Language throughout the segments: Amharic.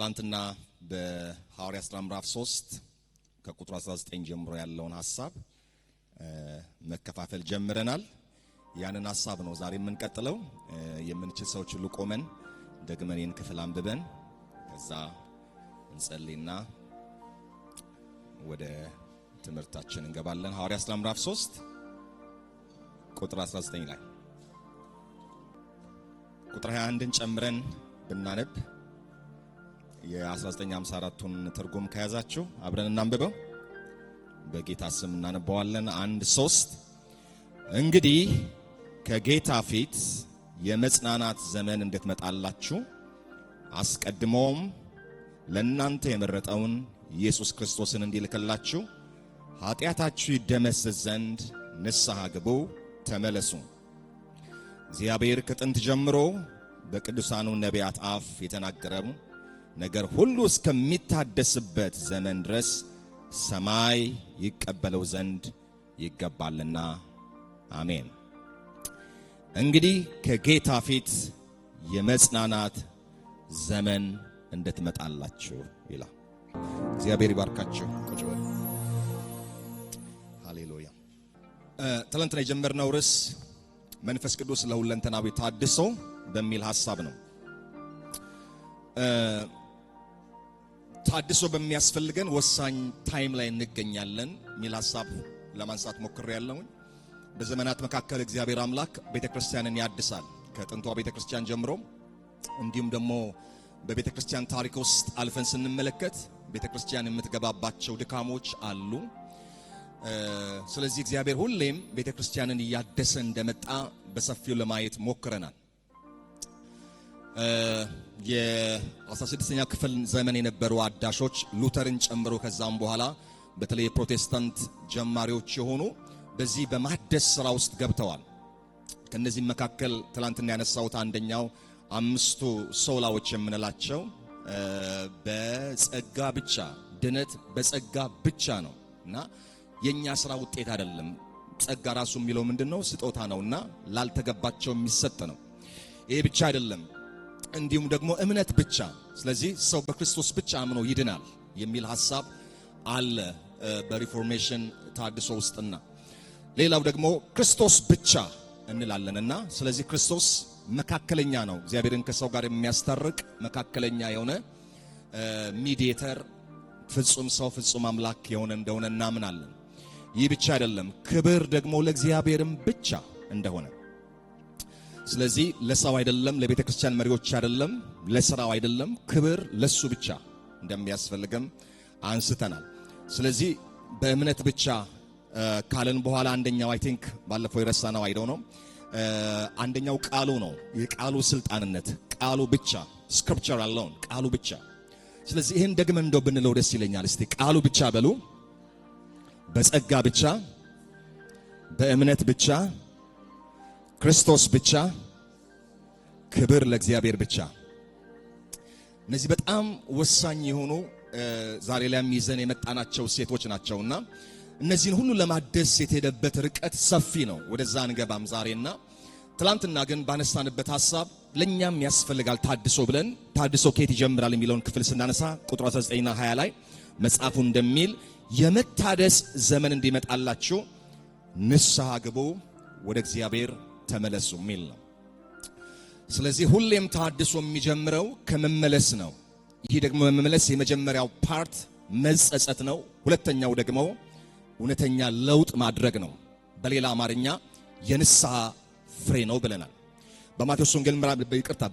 ትላንትና በሐዋርያት ሥራ ምዕራፍ 3 ከቁጥር 19 ጀምሮ ያለውን ሐሳብ መከፋፈል ጀምረናል። ያንን ሐሳብ ነው ዛሬ የምንቀጥለው። የምንችል ሰዎች ሁሉ ቆመን ደግመን ይህን ክፍል አንብበን ከዛ እንጸልይና ወደ ትምህርታችን እንገባለን። ሐዋርያት ሥራ ምዕራፍ 3 ቁጥር 19 ላይ ቁጥር 21ን ጨምረን ብናነብ የ1954ቱን ትርጉም ከያዛችሁ አብረን እናንብበው። በጌታ ስም እናነባዋለን። 1-3 እንግዲህ ከጌታ ፊት የመጽናናት ዘመን እንድትመጣላችሁ አስቀድሞም ለእናንተ የመረጠውን ኢየሱስ ክርስቶስን እንዲልክላችሁ ኃጢአታችሁ ይደመሰስ ዘንድ ንስሐ ግቡ፣ ተመለሱ። እግዚአብሔር ከጥንት ጀምሮ በቅዱሳኑ ነቢያት አፍ የተናገረው ነገር ሁሉ እስከሚታደስበት ዘመን ድረስ ሰማይ ይቀበለው ዘንድ ይገባልና፣ አሜን። እንግዲህ ከጌታ ፊት የመጽናናት ዘመን እንድትመጣላችሁ ይላል። እግዚአብሔር ይባርካችሁ። ቁጭ በሉ። ሃሌሉያ። ትላንትና የጀመርነው ርዕስ መንፈስ ቅዱስ ለሁለንተናዊ ታድሶ በሚል ሐሳብ ነው። ታድሶ በሚያስፈልገን ወሳኝ ታይም ላይ እንገኛለን የሚል ሐሳብ ለማንሳት ሞክሬያለሁ። በዘመናት መካከል እግዚአብሔር አምላክ ቤተክርስቲያንን ያድሳል። ከጥንቷ ቤተክርስቲያን ጀምሮ እንዲሁም ደግሞ በቤተክርስቲያን ታሪክ ውስጥ አልፈን ስንመለከት ቤተክርስቲያን የምትገባባቸው ድካሞች አሉ። ስለዚህ እግዚአብሔር ሁሌም ቤተክርስቲያንን እያደሰ እንደመጣ በሰፊው ለማየት ሞክረናል። የ16ኛ ክፍል ዘመን የነበሩ አዳሾች ሉተርን ጨምሮ ከዛም በኋላ በተለይ የፕሮቴስታንት ጀማሪዎች የሆኑ በዚህ በማደስ ስራ ውስጥ ገብተዋል። ከነዚህ መካከል ትላንትና ያነሳሁት አንደኛው 5 ሶላዎች የምንላቸው በጸጋ ብቻ ድነት በጸጋ ብቻ ነው እና የኛ ስራ ውጤት አይደለም። ጸጋ ራሱ የሚለው ምንድነው? ስጦታ ነውና ላልተገባቸው የሚሰጥ ነው። ይሄ ብቻ አይደለም፣ እንዲሁም ደግሞ እምነት ብቻ። ስለዚህ ሰው በክርስቶስ ብቻ አምኖ ይድናል የሚል ሐሳብ አለ በሪፎርሜሽን ታድሶ ውስጥና ሌላው ደግሞ ክርስቶስ ብቻ እንላለንና ስለዚህ ክርስቶስ መካከለኛ ነው። እግዚአብሔርን ከሰው ጋር የሚያስታርቅ መካከለኛ የሆነ ሚዲయేተር፣ ፍጹም ሰው ፍጹም አምላክ የሆነ እንደሆነ እናምናለን። ይህ ብቻ አይደለም፣ ክብር ደግሞ ለእግዚአብሔርም ብቻ እንደሆነ። ስለዚህ ለሰው አይደለም፣ ለቤተ ክርስቲያን መሪዎች አይደለም፣ ለሥራው አይደለም፣ ክብር ለሱ ብቻ እንደሚያስፈልግም አንስተናል። ስለዚህ በእምነት ብቻ ካለን በኋላ አንደኛው አይ ቲንክ ባለፈው የረሳነው አይደው ነው። አንደኛው ቃሉ ነው። የቃሉ ስልጣንነት፣ ቃሉ ብቻ ስክሪፕቸር አለውን፣ ቃሉ ብቻ። ስለዚህ ይሄን ደግመን እንደው ብንለው ደስ ይለኛል። እስቲ ቃሉ ብቻ በሉ። በጸጋ ብቻ፣ በእምነት ብቻ፣ ክርስቶስ ብቻ፣ ክብር ለእግዚአብሔር ብቻ። እነዚህ በጣም ወሳኝ የሆኑ ዛሬ ላይ ይዘን የመጣናቸው ሴቶች ናቸውና እነዚህን ሁሉ ለማደስ የተሄደበት ርቀት ሰፊ ነው። ወደዛ እንገባም ዛሬና ትላንትና ግን ባነሳንበት ሐሳብ ለኛም ያስፈልጋል ታድሶ ብለን ታድሶ ከየት ይጀምራል የሚለውን ክፍል ስናነሳ ቁጥር 19 እና 20 ላይ መጽሐፉ እንደሚል የመታደስ ዘመን እንዲመጣላችሁ ንስሐ ግቡ፣ ወደ እግዚአብሔር ተመለሱ የሚል ነው። ስለዚህ ሁሌም ታድሶ የሚጀምረው ከመመለስ ነው። ይህ ደግሞ መመለስ የመጀመሪያው ፓርት መጸጸት ነው። ሁለተኛው ደግሞ እውነተኛ ለውጥ ማድረግ ነው። በሌላ አማርኛ የንስሐ ፍሬ ነው ብለናል። በማቴዎስ ወንጌል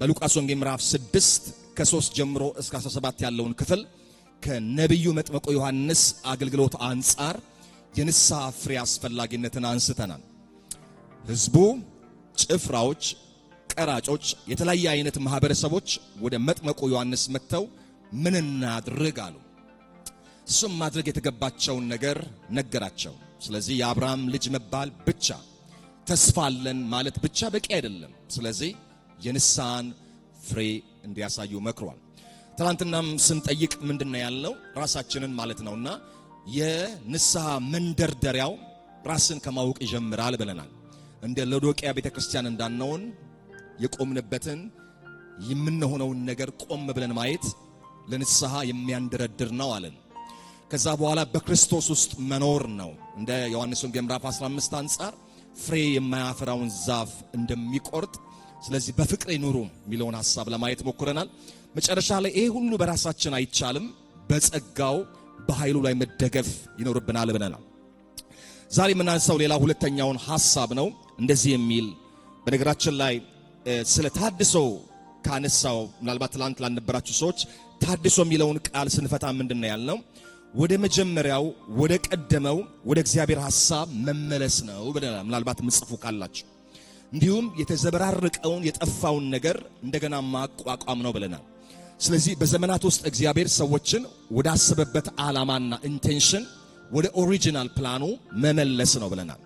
በሉቃስ ወንጌል ምዕራፍ 6 ከ3 ጀምሮ እስከ 17 ያለውን ክፍል ከነቢዩ መጥምቁ ዮሐንስ አገልግሎት አንጻር የንስሐ ፍሬ አስፈላጊነትን አንስተናል። ሕዝቡ፣ ጭፍራዎች፣ ቀራጮች፣ የተለያየ አይነት ማህበረሰቦች ወደ መጥምቁ ዮሐንስ መጥተው ምን እናድርግ አሉ። እሱም ማድረግ የተገባቸውን ነገር ነገራቸው። ስለዚህ የአብርሃም ልጅ መባል ብቻ፣ ተስፋ አለን ማለት ብቻ በቂ አይደለም። ስለዚህ የንስሐን ፍሬ እንዲያሳዩ መክሯል። ትናንትናም ስንጠይቅ ምንድነው ያለው? ራሳችንን ማለት ነውና የንስሐ መንደርደሪያው ራስን ከማወቅ ይጀምራል ብለናል። እንደ ሎዶቅያ ቤተክርስቲያን እንዳንሆን የቆምንበትን የምንሆነውን ነገር ቆም ብለን ማየት ለንስሐ የሚያንደረድር ነው አለን። ከዛ በኋላ በክርስቶስ ውስጥ መኖር ነው። እንደ ዮሐንስ ወንጌል ምዕራፍ 15 አንጻር ፍሬ የማያፈራውን ዛፍ እንደሚቆርጥ፣ ስለዚህ በፍቅር ይኑሩ የሚለውን ሐሳብ ለማየት ሞክረናል። መጨረሻ ላይ ይሄ ሁሉ በራሳችን አይቻልም፣ በጸጋው በኃይሉ ላይ መደገፍ ይኖርብናል ብለናል። ዛሬ የምናነሳው ሌላ ሁለተኛውን ሐሳብ ነው። እንደዚህ የሚል በነገራችን ላይ ስለ ታድሶ ካነሳው ምናልባት ትላንት ላልነበራችሁ ሰዎች ታድሶ የሚለውን ቃል ስንፈታ ምንድነው ያልነው? ወደ መጀመሪያው ወደ ቀደመው ወደ እግዚአብሔር ሐሳብ መመለስ ነው ብለናል። ምናልባት ምጽፉ ካላችሁ እንዲሁም የተዘበራረቀውን የጠፋውን ነገር እንደገና ማቋቋም ነው ብለናል። ስለዚህ በዘመናት ውስጥ እግዚአብሔር ሰዎችን ወደ አሰበበት ዓላማና ኢንቴንሽን ወደ ኦሪጂናል ፕላኑ መመለስ ነው ብለናል።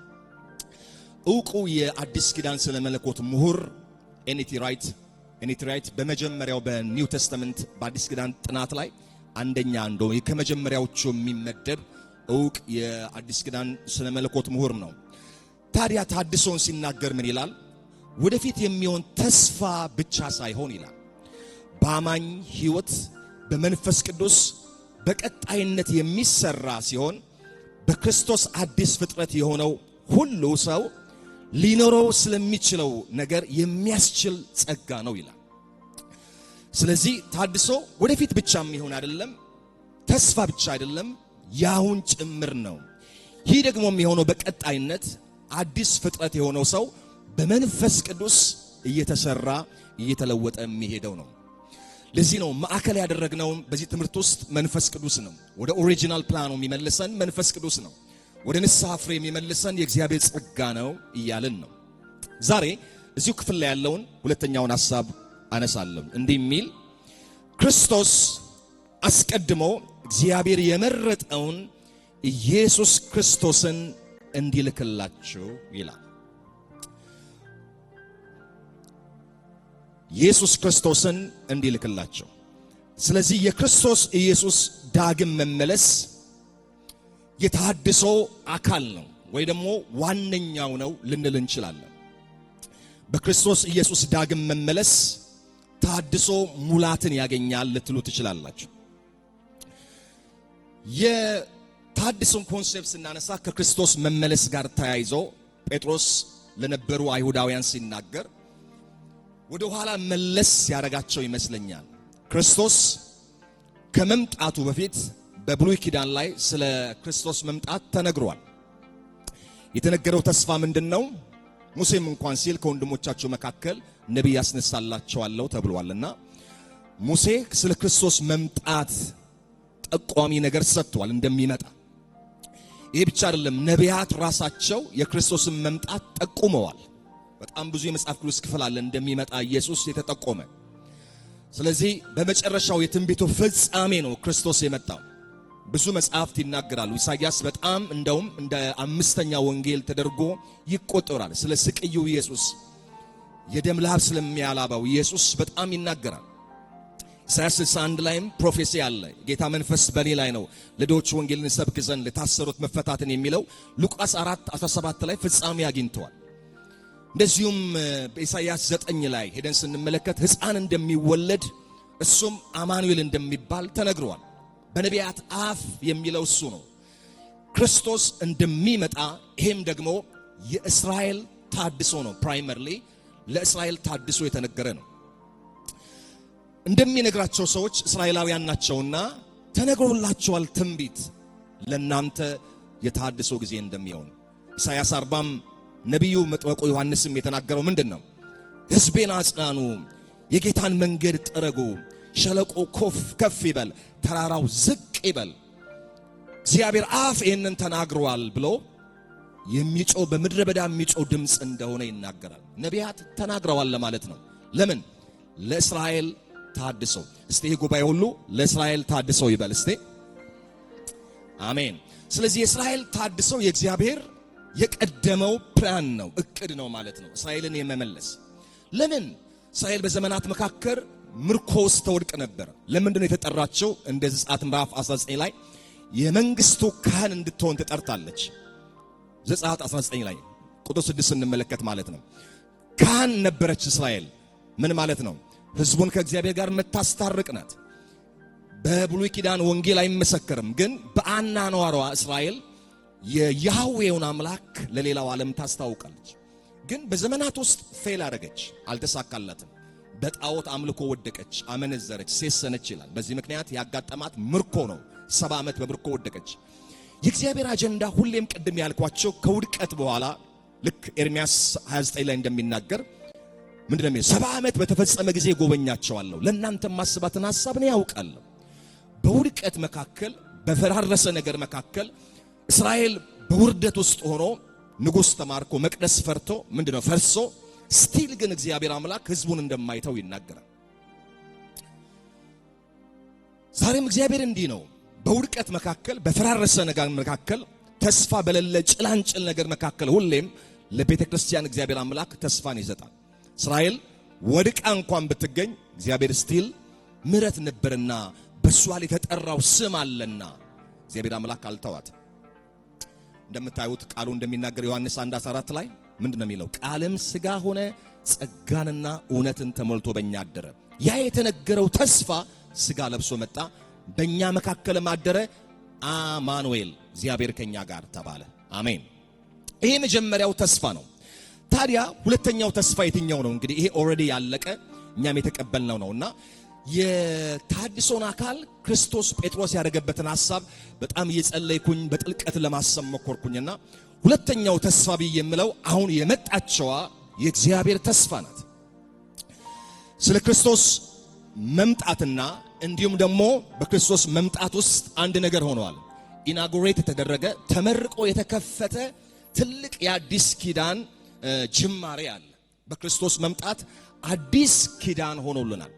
ዕውቁ የአዲስ ኪዳን ስለ መለኮት ምሁር ኤን.ቲ. ራይት በመጀመሪያው በኒው ቴስተመንት በአዲስ ኪዳን ጥናት ላይ አንደኛ እንደው ከመጀመሪያዎቹ የሚመደብ ዕውቅ የአዲስ ኪዳን ስለ መለኮት ምሁር ነው። ታዲያ ታድሶን ሲናገር ምን ይላል? ወደፊት የሚሆን ተስፋ ብቻ ሳይሆን ይላል በአማኝ ሕይወት በመንፈስ ቅዱስ በቀጣይነት የሚሰራ ሲሆን በክርስቶስ አዲስ ፍጥረት የሆነው ሁሉ ሰው ሊኖረው ስለሚችለው ነገር የሚያስችል ጸጋ ነው ይላል። ስለዚህ ታድሶ ወደፊት ብቻ የሚሆን አይደለም፣ ተስፋ ብቻ አይደለም፣ ያሁን ጭምር ነው። ይህ ደግሞ የሚሆነው በቀጣይነት አዲስ ፍጥረት የሆነው ሰው በመንፈስ ቅዱስ እየተሰራ እየተለወጠ የሚሄደው ነው። ለዚህ ነው ማዕከል ያደረግነው በዚህ ትምህርት ውስጥ መንፈስ ቅዱስ ነው። ወደ ኦሪጂናል ፕላኑ የሚመልሰን መንፈስ ቅዱስ ነው። ወደ ንስሐ ፍሬ የሚመልሰን የእግዚአብሔር ጸጋ ነው እያልን ነው። ዛሬ እዚሁ ክፍል ላይ ያለውን ሁለተኛውን ሐሳብ አነሳለሁ። እንዲህ የሚል ክርስቶስ አስቀድሞ እግዚአብሔር የመረጠውን ኢየሱስ ክርስቶስን እንዲልክላችሁ ይላል። ኢየሱስ ክርስቶስን እንዲልክላችሁ። ስለዚህ የክርስቶስ ኢየሱስ ዳግም መመለስ የታድሶ አካል ነው ወይ ደግሞ ዋነኛው ነው ልንል እንችላለን። በክርስቶስ ኢየሱስ ዳግም መመለስ ታድሶ ሙላትን ያገኛል ልትሉ ትችላላችሁ። የታድሶን ኮንሴፕት ስናነሳ ከክርስቶስ መመለስ ጋር ተያይዞ ጴጥሮስ ለነበሩ አይሁዳውያን ሲናገር ወደ ኋላ መለስ ያረጋቸው ይመስለኛል። ክርስቶስ ከመምጣቱ በፊት በብሉይ ኪዳን ላይ ስለ ክርስቶስ መምጣት ተነግሯል። የተነገረው ተስፋ ምንድነው? ሙሴም እንኳን ሲል ከወንድሞቻቸው መካከል ነቢይ ያስነሳላቸዋለሁ ተብሏልና ሙሴ ስለ ክርስቶስ መምጣት ጠቋሚ ነገር ሰጥቷል እንደሚመጣ። ይሄ ብቻ አይደለም፣ ነቢያት ራሳቸው የክርስቶስን መምጣት ጠቁመዋል። በጣም ብዙ የመጽሐፍ ቅዱስ ክፍል አለ እንደሚመጣ ኢየሱስ የተጠቆመ። ስለዚህ በመጨረሻው የትንቢቱ ፍጻሜ ነው ክርስቶስ የመጣው። ብዙ መጽሐፍት ይናገራሉ። ኢሳይያስ በጣም እንደውም እንደ አምስተኛ ወንጌል ተደርጎ ይቆጠራል። ስለ ስቅዩ ኢየሱስ የደም ላብ ስለሚያላባው ኢየሱስ በጣም ይናገራል። ኢሳይያስ 61 ላይም ፕሮፌሲ አለ። ጌታ መንፈስ በኔ ላይ ነው ለድሆች ወንጌልን ሰብክ ዘንድ ለታሰሩት መፈታትን የሚለው ሉቃስ 4:17 ላይ ፍጻሜ አግኝተዋል። እንደዚሁም በኢሳይያስ 9 ላይ ሄደን ስንመለከት ሕፃን እንደሚወለድ እሱም አማኑኤል እንደሚባል ተነግሯል። በነቢያት አፍ የሚለው እሱ ነው ክርስቶስ እንደሚመጣ። ይሄም ደግሞ የእስራኤል ታድሶ ነው። ፕራይመርሊ ለእስራኤል ታድሶ የተነገረ ነው። እንደሚነግራቸው ሰዎች እስራኤላውያን ናቸውና ተነግሮላቸዋል ትንቢት ለናንተ የታድሶ ጊዜ እንደሚሆን። ኢሳይያስ 40 ነቢዩ መጥምቁ ዮሐንስም የተናገረው ምንድነው? ሕዝቤን አጽናኑ፣ የጌታን መንገድ ጥረጉ፣ ሸለቆ ከፍ ይበል፣ ተራራው ዝቅ ይበል። እግዚአብሔር አፍ ይህንን ተናግሯል ብሎ የሚጮህ በምድረ በዳ የሚጮህ ድምፅ እንደሆነ ይናገራል። ነቢያት ተናግረዋል ለማለት ነው። ለምን? ለእስራኤል ታድሶ። እስቲ ይሄ ጉባኤ ሁሉ ለእስራኤል ታድሶ ይበል እስቲ። አሜን። ስለዚህ የእስራኤል ታድሶ የእግዚአብሔር የቀደመው ፕላን ነው፣ እቅድ ነው ማለት ነው፣ እስራኤልን የመመለስ። ለምን? እስራኤል በዘመናት መካከል ምርኮ ውስጥ ተወድቅ ነበር። ለምንድነው የተጠራቸው? እንደ ዘጸአት ምዕራፍ 19 ላይ የመንግስቱ ካህን እንድትሆን ተጠርታለች። ዘጸአት 19 ላይ ቁጥር 6 እንመለከት ማለት ነው። ካህን ነበረች እስራኤል። ምን ማለት ነው? ህዝቡን ከእግዚአብሔር ጋር መታስታርቅ ናት። በብሉይ ኪዳን ወንጌል አይመሰከርም። ግን በአናኗሯ እስራኤል የያህዌውን አምላክ ለሌላው ዓለም ታስታውቃለች። ግን በዘመናት ውስጥ ፌል አደረገች፣ አልተሳካላትም። በጣዖት አምልኮ ወደቀች፣ አመነዘረች፣ ሴሰነች ይላል። በዚህ ምክንያት ያጋጠማት ምርኮ ነው። 70 ዓመት በምርኮ ወደቀች። የእግዚአብሔር አጀንዳ ሁሌም ቅድም ያልኳቸው ከውድቀት በኋላ ልክ ኤርምያስ 29 ላይ እንደሚናገር ምንድነው የሚለው? 70 ዓመት በተፈጸመ ጊዜ ጎበኛቸዋለሁ፣ ለእናንተ ማስባትን ሐሳብ ነው ያውቃለሁ። በውድቀት መካከል በፈራረሰ ነገር መካከል እስራኤል በውርደት ውስጥ ሆኖ ንጉሥ ተማርኮ መቅደስ ፈርቶ ምንድነው ፈርሶ ስቲል ግን እግዚአብሔር አምላክ ሕዝቡን እንደማይተው ይናገራል። ዛሬም እግዚአብሔር እንዲህ ነው። በውድቀት መካከል በፈራረሰ ነገር መካከል ተስፋ በሌለ ጭላንጭል ነገር መካከል ሁሌም ለቤተ ክርስቲያን እግዚአብሔር አምላክ ተስፋን ይሰጣል። እስራኤል ወድቃ እንኳን ብትገኝ እግዚአብሔር ስቲል ምሕረት ነበርና በሷ ላይ የተጠራው ስም አለና እግዚአብሔር አምላክ አልተዋት። እንደምታዩት ቃሉ እንደሚናገር ዮሐንስ 1:14 ላይ ምንድነው የሚለው? ቃልም ሥጋ ሆነ ጸጋንና እውነትን ተሞልቶ በእኛ አደረ። ያ የተነገረው ተስፋ ሥጋ ለብሶ መጣ፣ በእኛ መካከልም አደረ። አማኑኤል እግዚአብሔር ከኛ ጋር ተባለ። አሜን። ይሄ መጀመሪያው ተስፋ ነው። ታዲያ ሁለተኛው ተስፋ የትኛው ነው? እንግዲህ ይሄ ኦልሬዲ ያለቀ እኛም የተቀበልነው ነውና የታድሶን አካል ክርስቶስ ጴጥሮስ ያደረገበትን ሐሳብ በጣም እየጸለይኩኝ በጥልቀት ለማሰብ መኮርኩኝና ሁለተኛው ተስፋ ብዬ የምለው አሁን የመጣችዋ የእግዚአብሔር ተስፋ ናት። ስለ ክርስቶስ መምጣትና እንዲሁም ደግሞ በክርስቶስ መምጣት ውስጥ አንድ ነገር ሆነዋል። ኢናጉሬት የተደረገ ተመርቆ የተከፈተ ትልቅ የአዲስ ኪዳን ጅማሬ አለ። በክርስቶስ መምጣት አዲስ ኪዳን ሆኖልናል።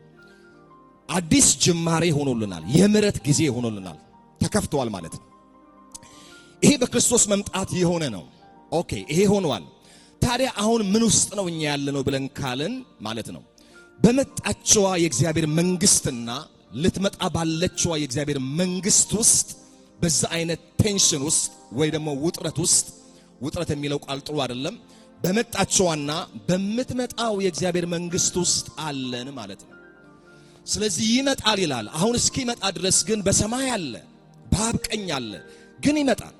አዲስ ጅማሬ ሆኖልናል። የምሕረት ጊዜ ሆኖልናል። ተከፍቷል ማለት ነው። ይሄ በክርስቶስ መምጣት የሆነ ነው። ኦኬ፣ ይሄ ሆኗል። ታዲያ አሁን ምን ውስጥ ነው እኛ ያለነው ብለን ካልን ማለት ነው በመጣችዋ የእግዚአብሔር መንግስትና ልትመጣ ባለችዋ የእግዚአብሔር መንግስት ውስጥ በዛ አይነት ቴንሽን ውስጥ ወይ ደግሞ ውጥረት ውስጥ፣ ውጥረት የሚለው ቃል ጥሩ አይደለም፣ በመጣችዋና በምትመጣው የእግዚአብሔር መንግስት ውስጥ አለን ማለት ነው። ስለዚህ ይመጣል ይላል። አሁን እስኪመጣ ድረስ ግን በሰማይ አለ፣ በአብ ቀኝ አለ፣ ግን ይመጣል።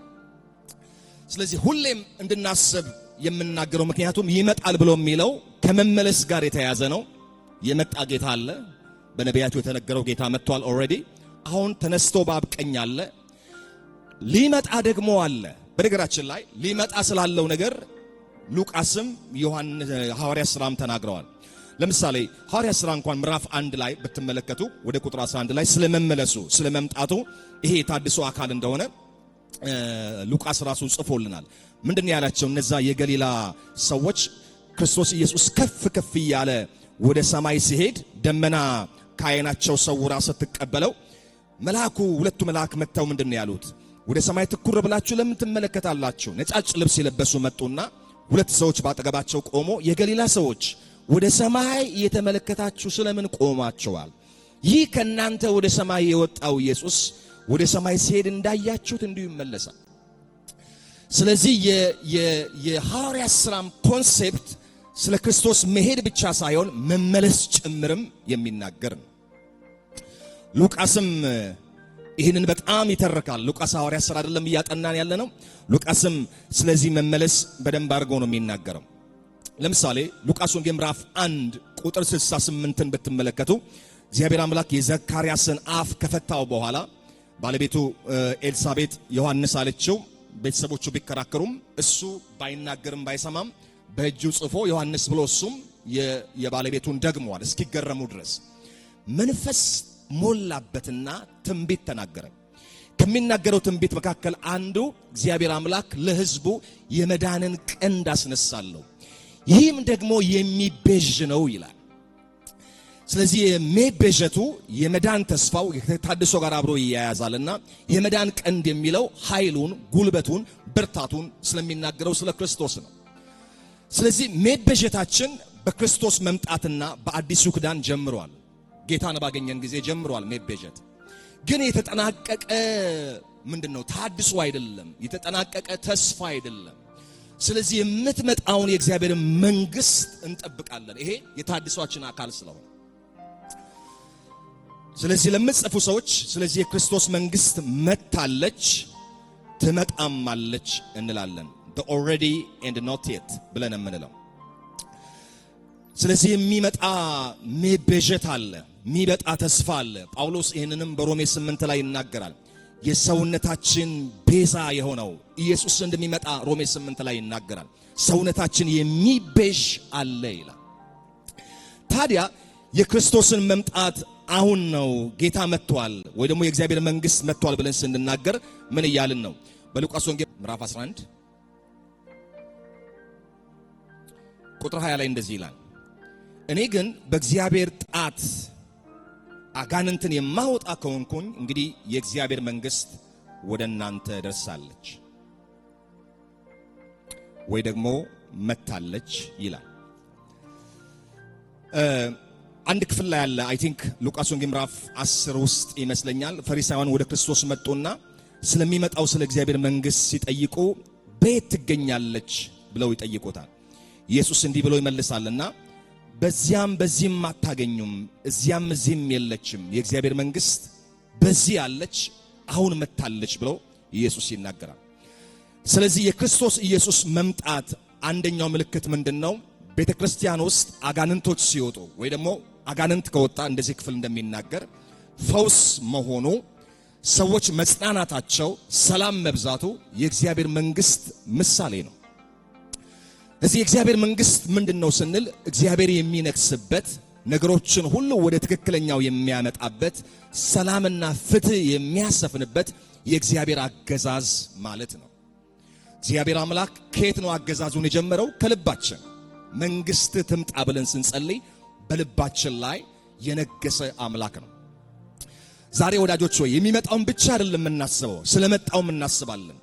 ስለዚህ ሁሌም እንድናስብ የምናገረው ምክንያቱም ይመጣል ብሎ የሚለው ከመመለስ ጋር የተያያዘ ነው። የመጣ ጌታ አለ። በነቢያቱ የተነገረው ጌታ መጥቷል ኦልሬዲ። አሁን ተነስቶ በአብ ቀኝ አለ። ሊመጣ ደግሞ አለ። በነገራችን ላይ ሊመጣ ስላለው ነገር ሉቃስም ዮሐንስ ሐዋርያ ሥራም ተናግረዋል። ለምሳሌ ሐዋርያ ሥራ እንኳን ምዕራፍ 1 ላይ ብትመለከቱ ወደ ቁጥር 11 ላይ ስለመመለሱ ስለመምጣቱ ይሄ የታድሶ አካል እንደሆነ ሉቃስ ራሱ ጽፎልናል። ምንድነው ያላቸው? እነዛ የገሊላ ሰዎች ክርስቶስ ኢየሱስ ከፍ ከፍ እያለ ወደ ሰማይ ሲሄድ ደመና ከዓይናቸው ሰውራ ስትቀበለው መልአኩ ሁለቱ መልአክ መጥተው ምንድነው ያሉት? ወደ ሰማይ ትኩር ብላችሁ ለምን ትመለከታላችሁ? ነጫጭ ልብስ የለበሱ መጡና ሁለት ሰዎች ባጠገባቸው ቆሞ የገሊላ ሰዎች ወደ ሰማይ እየተመለከታችሁ ስለምን ቆማችኋል? ይህ ከናንተ ወደ ሰማይ የወጣው ኢየሱስ ወደ ሰማይ ሲሄድ እንዳያችሁት እንዲሁ ይመለሳል። ስለዚህ የሐዋርያ ሥራም ኮንሴፕት ስለ ክርስቶስ መሄድ ብቻ ሳይሆን መመለስ ጭምርም የሚናገር ነው። ሉቃስም ይህንን በጣም ይተርካል። ሉቃስ ሐዋርያ ሥራ አይደለም እያጠናን ያለ ነው። ሉቃስም ስለዚህ መመለስ በደንብ አድርጎ ነው የሚናገረው። ለምሳሌ ሉቃስ ወንጌል ምዕራፍ 1 ቁጥር 68ን ብትመለከቱ እግዚአብሔር አምላክ የዘካርያስን አፍ ከፈታው በኋላ ባለቤቱ ኤልሳቤጥ ዮሐንስ አለችው። ቤተሰቦቹ ቢከራከሩም እሱ ባይናገርም ባይሰማም በእጁ ጽፎ ዮሐንስ ብሎ እሱም የባለቤቱን ደግሟል እስኪገረሙ ድረስ መንፈስ ሞላበትና ትንቢት ተናገረ። ከሚናገረው ትንቢት መካከል አንዱ እግዚአብሔር አምላክ ለሕዝቡ የመዳንን ቀንድ አስነሳለሁ፣ ይህም ደግሞ የሚቤዥ ነው ይላል። ስለዚህ የመቤዠቱ የመዳን ተስፋው ከታድሶ ጋር አብሮ ይያያዛልና የመዳን ቀንድ የሚለው ኃይሉን፣ ጉልበቱን፣ ብርታቱን ስለሚናገረው ስለ ክርስቶስ ነው። ስለዚህ መቤዠታችን በክርስቶስ መምጣትና በአዲሱ ኪዳን ጀምሯል። ጌታን ባገኘን ጊዜ ጀምሯል መቤዠት። ግን የተጠናቀቀ ምንድነው? ታድሶ አይደለም፣ የተጠናቀቀ ተስፋ አይደለም። ስለዚህ የምትመጣውን የእግዚአብሔር መንግስት እንጠብቃለን። ይሄ የታድሷችን አካል ስለሆነ ስለዚህ ለምትጽፉ ሰዎች ስለዚህ የክርስቶስ መንግስት መታለች ትመጣማለች እንላለን። the already and not yet ብለን የምንለው ስለዚህ የሚመጣ መቤዠት አለ፣ የሚመጣ ተስፋ አለ። ጳውሎስ ይህንንም በሮሜ 8 ላይ ይናገራል። የሰውነታችን ቤዛ የሆነው ኢየሱስ እንደሚመጣ ሮሜ 8 ላይ ይናገራል። ሰውነታችን የሚቤዥ አለ ይላል። ታዲያ የክርስቶስን መምጣት አሁን ነው ጌታ መጥቷል ወይ ደግሞ የእግዚአብሔር መንግስት መጥቷል ብለን ስንናገር ምን እያልን ነው? በሉቃስ ወንጌል ምዕራፍ 11 ቁጥር 20 ላይ እንደዚህ ይላል፣ እኔ ግን በእግዚአብሔር ጣት አጋንንትን የማወጣ ከሆንኩኝ እንግዲህ የእግዚአብሔር መንግስት ወደ እናንተ ደርሳለች ወይ ደግሞ መታለች ይላል። አንድ ክፍል ላይ ያለ አይ ቲንክ ሉቃስ ወንጌል ምዕራፍ 10 ውስጥ ይመስለኛል ፈሪሳውያን ወደ ክርስቶስ መጡና ስለሚመጣው ስለ እግዚአብሔር መንግስት ሲጠይቁ ቤት ትገኛለች ብለው ይጠይቁታል። ኢየሱስ እንዲህ ብሎ ይመልሳልና በዚያም በዚህም አታገኙም፣ እዚያም እዚህም የለችም፣ የእግዚአብሔር መንግስት በዚህ ያለች አሁን መታለች ብሎ ኢየሱስ ይናገራል። ስለዚህ የክርስቶስ ኢየሱስ መምጣት አንደኛው ምልክት ምንድነው? ቤተክርስቲያን ውስጥ አጋንንቶች ሲወጡ ወይ ደግሞ አጋንንት ከወጣ እንደዚህ ክፍል እንደሚናገር ፈውስ መሆኑ፣ ሰዎች መጽናናታቸው፣ ሰላም መብዛቱ የእግዚአብሔር መንግስት ምሳሌ ነው። እዚህ የእግዚአብሔር መንግስት ምንድነው ስንል እግዚአብሔር የሚነግስበት፣ ነገሮችን ሁሉ ወደ ትክክለኛው የሚያመጣበት፣ ሰላምና ፍትህ የሚያሰፍንበት የእግዚአብሔር አገዛዝ ማለት ነው። እግዚአብሔር አምላክ ከየት ነው አገዛዙን የጀመረው? ከልባችን። መንግስት ትምጣ ብለን ስንጸልይ በልባችን ላይ የነገሰ አምላክ ነው። ዛሬ ወዳጆች ሆይ የሚመጣውን ብቻ አይደለም የምናስበው፣ ስለመጣውም እናስባለን።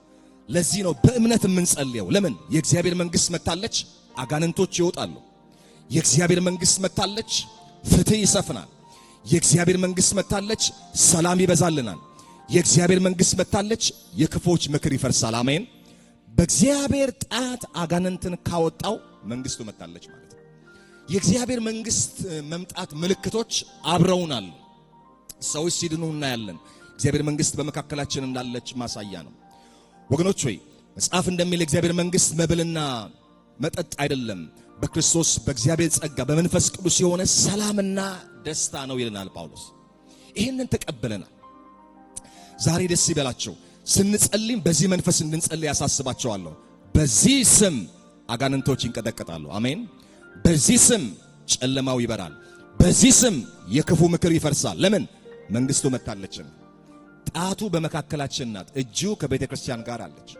ለዚህ ነው በእምነት የምንጸልየው። ለምን? የእግዚአብሔር መንግስት መታለች፣ አጋንንቶች ይወጣሉ። የእግዚአብሔር መንግስት መታለች፣ ፍትህ ይሰፍናል። የእግዚአብሔር መንግስት መታለች፣ ሰላም ይበዛልናል። የእግዚአብሔር መንግስት መታለች፣ የክፎች ምክር ይፈርሳል። አሜን። በእግዚአብሔር ጣት አጋንንትን ካወጣው መንግስቱ መታለች ማለት ነው። የእግዚአብሔር መንግስት መምጣት ምልክቶች አብረውናል። ሰዎች ሲድኑ እናያለን። እግዚአብሔር መንግስት በመካከላችን እንዳለች ማሳያ ነው። ወገኖች ሆይ መጽሐፍ እንደሚል እግዚአብሔር መንግስት መብልና መጠጥ አይደለም፣ በክርስቶስ በእግዚአብሔር ጸጋ በመንፈስ ቅዱስ የሆነ ሰላምና ደስታ ነው ይለናል ጳውሎስ። ይህንን ተቀበለናል። ዛሬ ደስ ይበላቸው። ስንጸልይም በዚህ መንፈስ እንድንጸልይ ያሳስባቸዋለሁ። በዚህ ስም አጋንንቶች ይንቀጠቀጣሉ። አሜን። በዚህ ስም ጨለማው ይበራል። በዚህ ስም የክፉ ምክር ይፈርሳል። ለምን? መንግስቱ መታለችን። ጣቱ በመካከላችን ናት። እጁ ከቤተ ክርስቲያን ጋር አለች።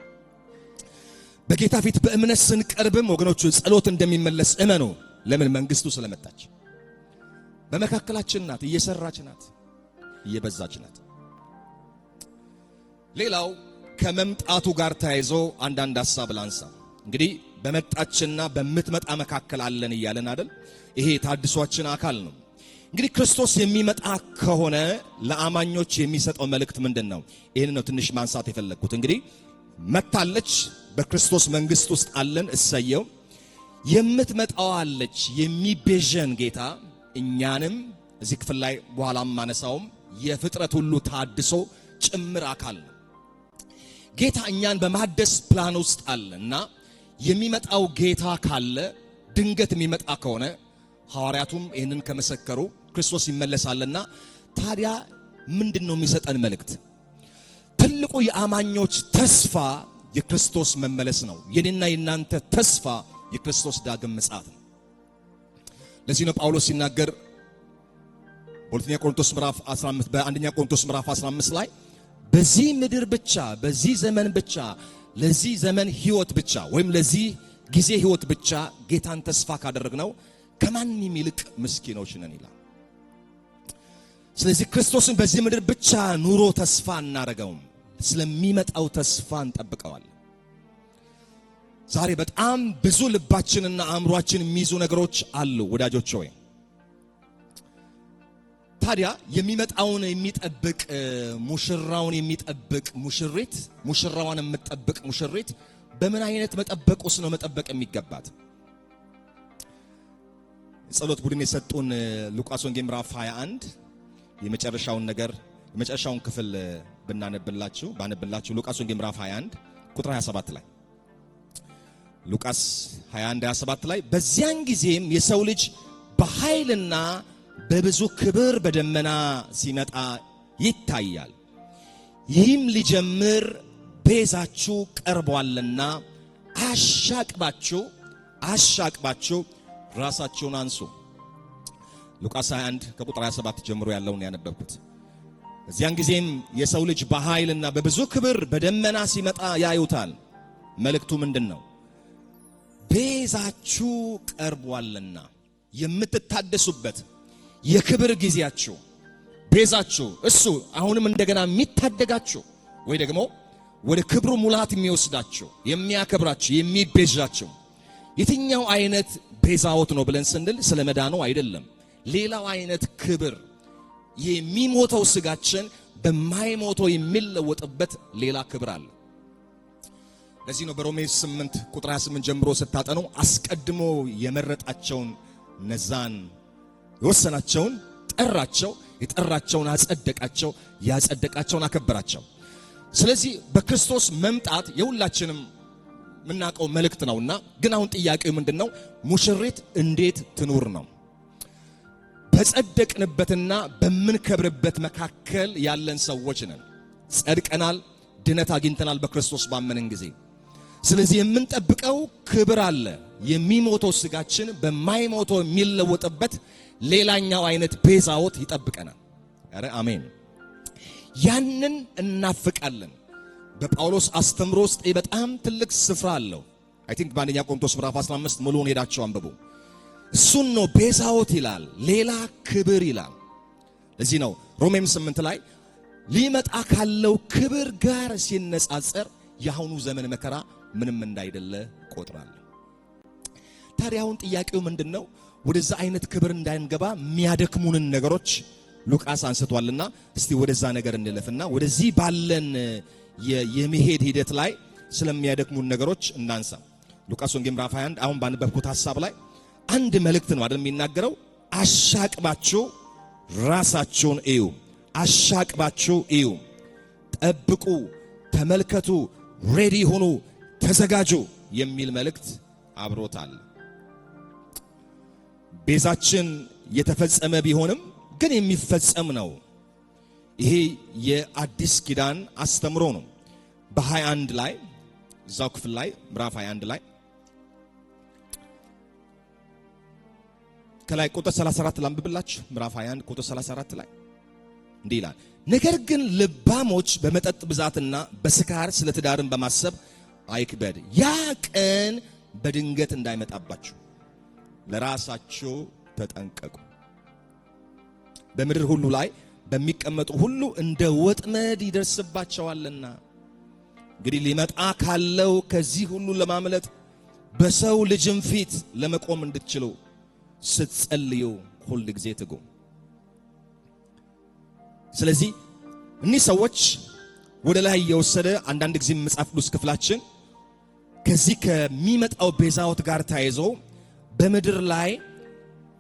በጌታ ፊት በእምነት ስንቀርብም ወገኖቹ ጸሎት እንደሚመለስ እመኑ። ለምን? መንግስቱ ስለመጣች በመካከላችን ናት። እየሰራች ናት፣ እየበዛች ናት። ሌላው ከመምጣቱ ጋር ተያይዞ አንዳንድ ሐሳብ ላንሳ። እንግዲህ በመጣችና በምትመጣ መካከል አለን እያለን አይደል? ይሄ ታድሷችን አካል ነው። እንግዲህ ክርስቶስ የሚመጣ ከሆነ ለአማኞች የሚሰጠው መልእክት ምንድነው? ይሄን ነው ትንሽ ማንሳት የፈለኩት። እንግዲህ መታለች፣ በክርስቶስ መንግስት ውስጥ አለን፣ እሰየው። የምትመጣው አለች፣ የሚቤዠን ጌታ እኛንም እዚህ ክፍል ላይ በኋላም ማነሳውም የፍጥረት ሁሉ ታድሶ ጭምር አካል ነው። ጌታ እኛን በማደስ ፕላን ውስጥ አለና የሚመጣው ጌታ ካለ ድንገት የሚመጣ ከሆነ ሐዋርያቱም ይህንን ከመሰከሩ ክርስቶስ ይመለሳልና ታዲያ ምንድነው የሚሰጠን መልእክት? ትልቁ የአማኞች ተስፋ የክርስቶስ መመለስ ነው። የኔና የናንተ ተስፋ የክርስቶስ ዳግም ምጽአት ነው። ለዚህ ነው ጳውሎስ ሲናገር በአንደኛ ቆሮንቶስ ምዕራፍ 15 ላይ በዚህ ምድር ብቻ፣ በዚህ ዘመን ብቻ፣ ለዚህ ዘመን ህይወት ብቻ ወይም ለዚህ ጊዜ ህይወት ብቻ ጌታን ተስፋ ካደረግነው ከማንም ይልቅ ምስኪኖች ነን ይላል። ስለዚህ ክርስቶስን በዚህ ምድር ብቻ ኑሮ ተስፋ እናረጋውም፣ ስለሚመጣው ተስፋ እንጠብቀዋለን። ዛሬ በጣም ብዙ ልባችንና አእምሯችን የሚይዙ ነገሮች አሉ ወዳጆች ሆይ። ታዲያ የሚመጣውን የሚጠብቅ ሙሽራውን የሚጠብቅ ሙሽሪት፣ ሙሽራዋን የምትጠብቅ ሙሽሪት በምን አይነት መጠበቅ ውስጥ ነው መጠበቅ የሚገባት? ጸሎት ቡድን የሰጡን ሉቃስ ወንጌል ምዕራፍ 21 የመጨረሻውን ክፍል ባነብላችሁ ሉቃስ ወንጌል ምዕራፍ 21 ቁጥር 27 ላይ ሉቃስ 21:27 ላይ በዚያን ጊዜም የሰው ልጅ በኃይልና በብዙ ክብር በደመና ሲመጣ ይታያል። ይህም ሊጀምር ቤዛችሁ ቀርቧልና አሻቅባችሁ ራሳችሁን አንሱ። ሉቃስ 21 ከቁጥር 27 ጀምሮ ያለውን ያነበብኩት። በዚያን ጊዜም የሰው ልጅ በኃይልና በብዙ ክብር በደመና ሲመጣ ያዩታል። መልእክቱ ምንድነው? ቤዛችሁ ቀርቧልና የምትታደሱበት የክብር ጊዜያችሁ ቤዛችሁ እሱ አሁንም እንደገና የሚታደጋችሁ ወይ ደግሞ ወደ ክብሩ ሙላት የሚወስዳችሁ የሚያከብራችሁ የሚቤዣችሁ የትኛው አይነት ቤዛዎት ነው ብለን ስንል ስለ መዳኑ አይደለም። ሌላው አይነት ክብር የሚሞተው ስጋችን በማይሞተው የሚለወጥበት ሌላ ክብር አለ። ለዚህ ነው በሮሜ 8 ቁጥር 28 ጀምሮ ስታጠኑ አስቀድሞ የመረጣቸውን ነዛን የወሰናቸውን ጠራቸው፣ የጠራቸውን አጸደቃቸው፣ ያጸደቃቸውን አከበራቸው። ስለዚህ በክርስቶስ መምጣት የሁላችንም ምናቀው መልእክት ነውና፣ ግን አሁን ጥያቄው ምንድነው? ሙሽሪት እንዴት ትኑር ነው። በጸደቅንበትና በምንከብርበት መካከል ያለን ሰዎች ነን። ጸድቀናል፣ ድነት አግኝተናል በክርስቶስ ባመንን ጊዜ። ስለዚህ የምንጠብቀው ክብር አለ። የሚሞተው ስጋችን በማይሞተው የሚለወጥበት ሌላኛው አይነት ቤዛዎት ይጠብቀናል። አረ አሜን። ያንን እናፍቃለን። በጳውሎስ አስተምሮ ውስጥ በጣም ትልቅ ስፍራ አለው። አይ ቲንክ በአንደኛ ቆሮንቶስ ምዕራፍ 15 ሙሉውን ሄዳችሁ አንብቡ። እሱን ነው ቤዛዎት ይላል፣ ሌላ ክብር ይላል። ለዚህ ነው ሮሜም 8 ላይ ሊመጣ ካለው ክብር ጋር ሲነጻጸር የአሁኑ ዘመን መከራ ምንም እንዳይደለ ቆጥራለሁ። ታዲያ አሁን ጥያቄው ምንድነው? ወደዛ አይነት ክብር እንዳንገባ የሚያደክሙንን ነገሮች ሉቃስ አንስቷልና እስቲ ወደዛ ነገር እንለፍና ወደዚህ ባለን የመሄድ ሂደት ላይ ስለሚያደክሙን ነገሮች እናንሳ። ሉቃስ ወንጌል ምዕራፍ 21 አሁን ባነበብኩት ሐሳብ ላይ አንድ መልእክት ነው አይደል የሚናገረው? አሻቅባችሁ ራሳችሁን እዩ፣ አሻቅባችሁ እዩ፣ ጠብቁ፣ ተመልከቱ፣ ሬዲ ሁኑ፣ ተዘጋጁ የሚል መልእክት አብሮታል። ቤዛችን የተፈጸመ ቢሆንም ግን የሚፈጸም ነው። ይሄ የአዲስ ኪዳን አስተምሮ ነው። በ21 ላይ እዛው ክፍል ላይ ምዕራፍ 21 ላይ ከላይ ቁጥር 34 ላንብብላችሁ። ምዕራፍ 21 ቁጥር 34 ላይ እንዲህ ይላል፣ ነገር ግን ልባሞች በመጠጥ ብዛትና በስካር ስለ ትዳርን በማሰብ አይክበድ፣ ያ ቀን በድንገት እንዳይመጣባችሁ ለራሳችሁ ተጠንቀቁ። በምድር ሁሉ ላይ በሚቀመጡ ሁሉ እንደ ወጥመድ ይደርስባቸዋልና። እንግዲህ ሊመጣ ካለው ከዚህ ሁሉ ለማምለጥ በሰው ልጅም ፊት ለመቆም እንድትችሉ ስትጸልዩ ሁል ጊዜ ትጉ። ስለዚህ እኒህ ሰዎች ወደ ላይ የወሰደ አንዳንድ ጊዜ መጽሐፍ ቅዱስ ክፍላችን ከዚህ ከሚመጣው ቤዛዎት ጋር ተያይዞ በምድር ላይ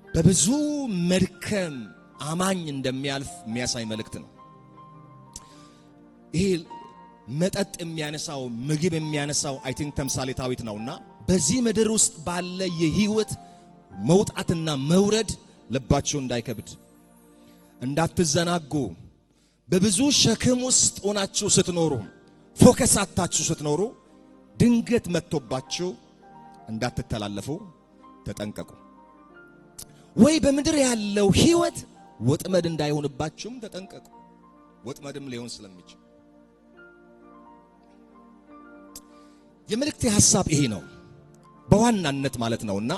በብዙ መድከም አማኝ እንደሚያልፍ የሚያሳይ መልእክት ነው። ይሄ መጠጥ የሚያነሳው ምግብ የሚያነሳው አይ ቲንክ ተምሳሌታዊት ነውና በዚህ ምድር ውስጥ ባለ የህይወት መውጣትና መውረድ ልባችሁ እንዳይከብድ እንዳትዘናጉ፣ በብዙ ሸክም ውስጥ ሆናችሁ ስትኖሩ ፎከስ አታችሁ ስትኖሩ ድንገት መጥቶባችሁ እንዳትተላለፉ ተጠንቀቁ። ወይ በምድር ያለው ህይወት ወጥመድ እንዳይሆንባችሁም ተጠንቀቁ። ወጥመድም ሊሆን ስለሚችል የመልእክቴ ሐሳብ ይሄ ነው በዋናነት ማለት ነውና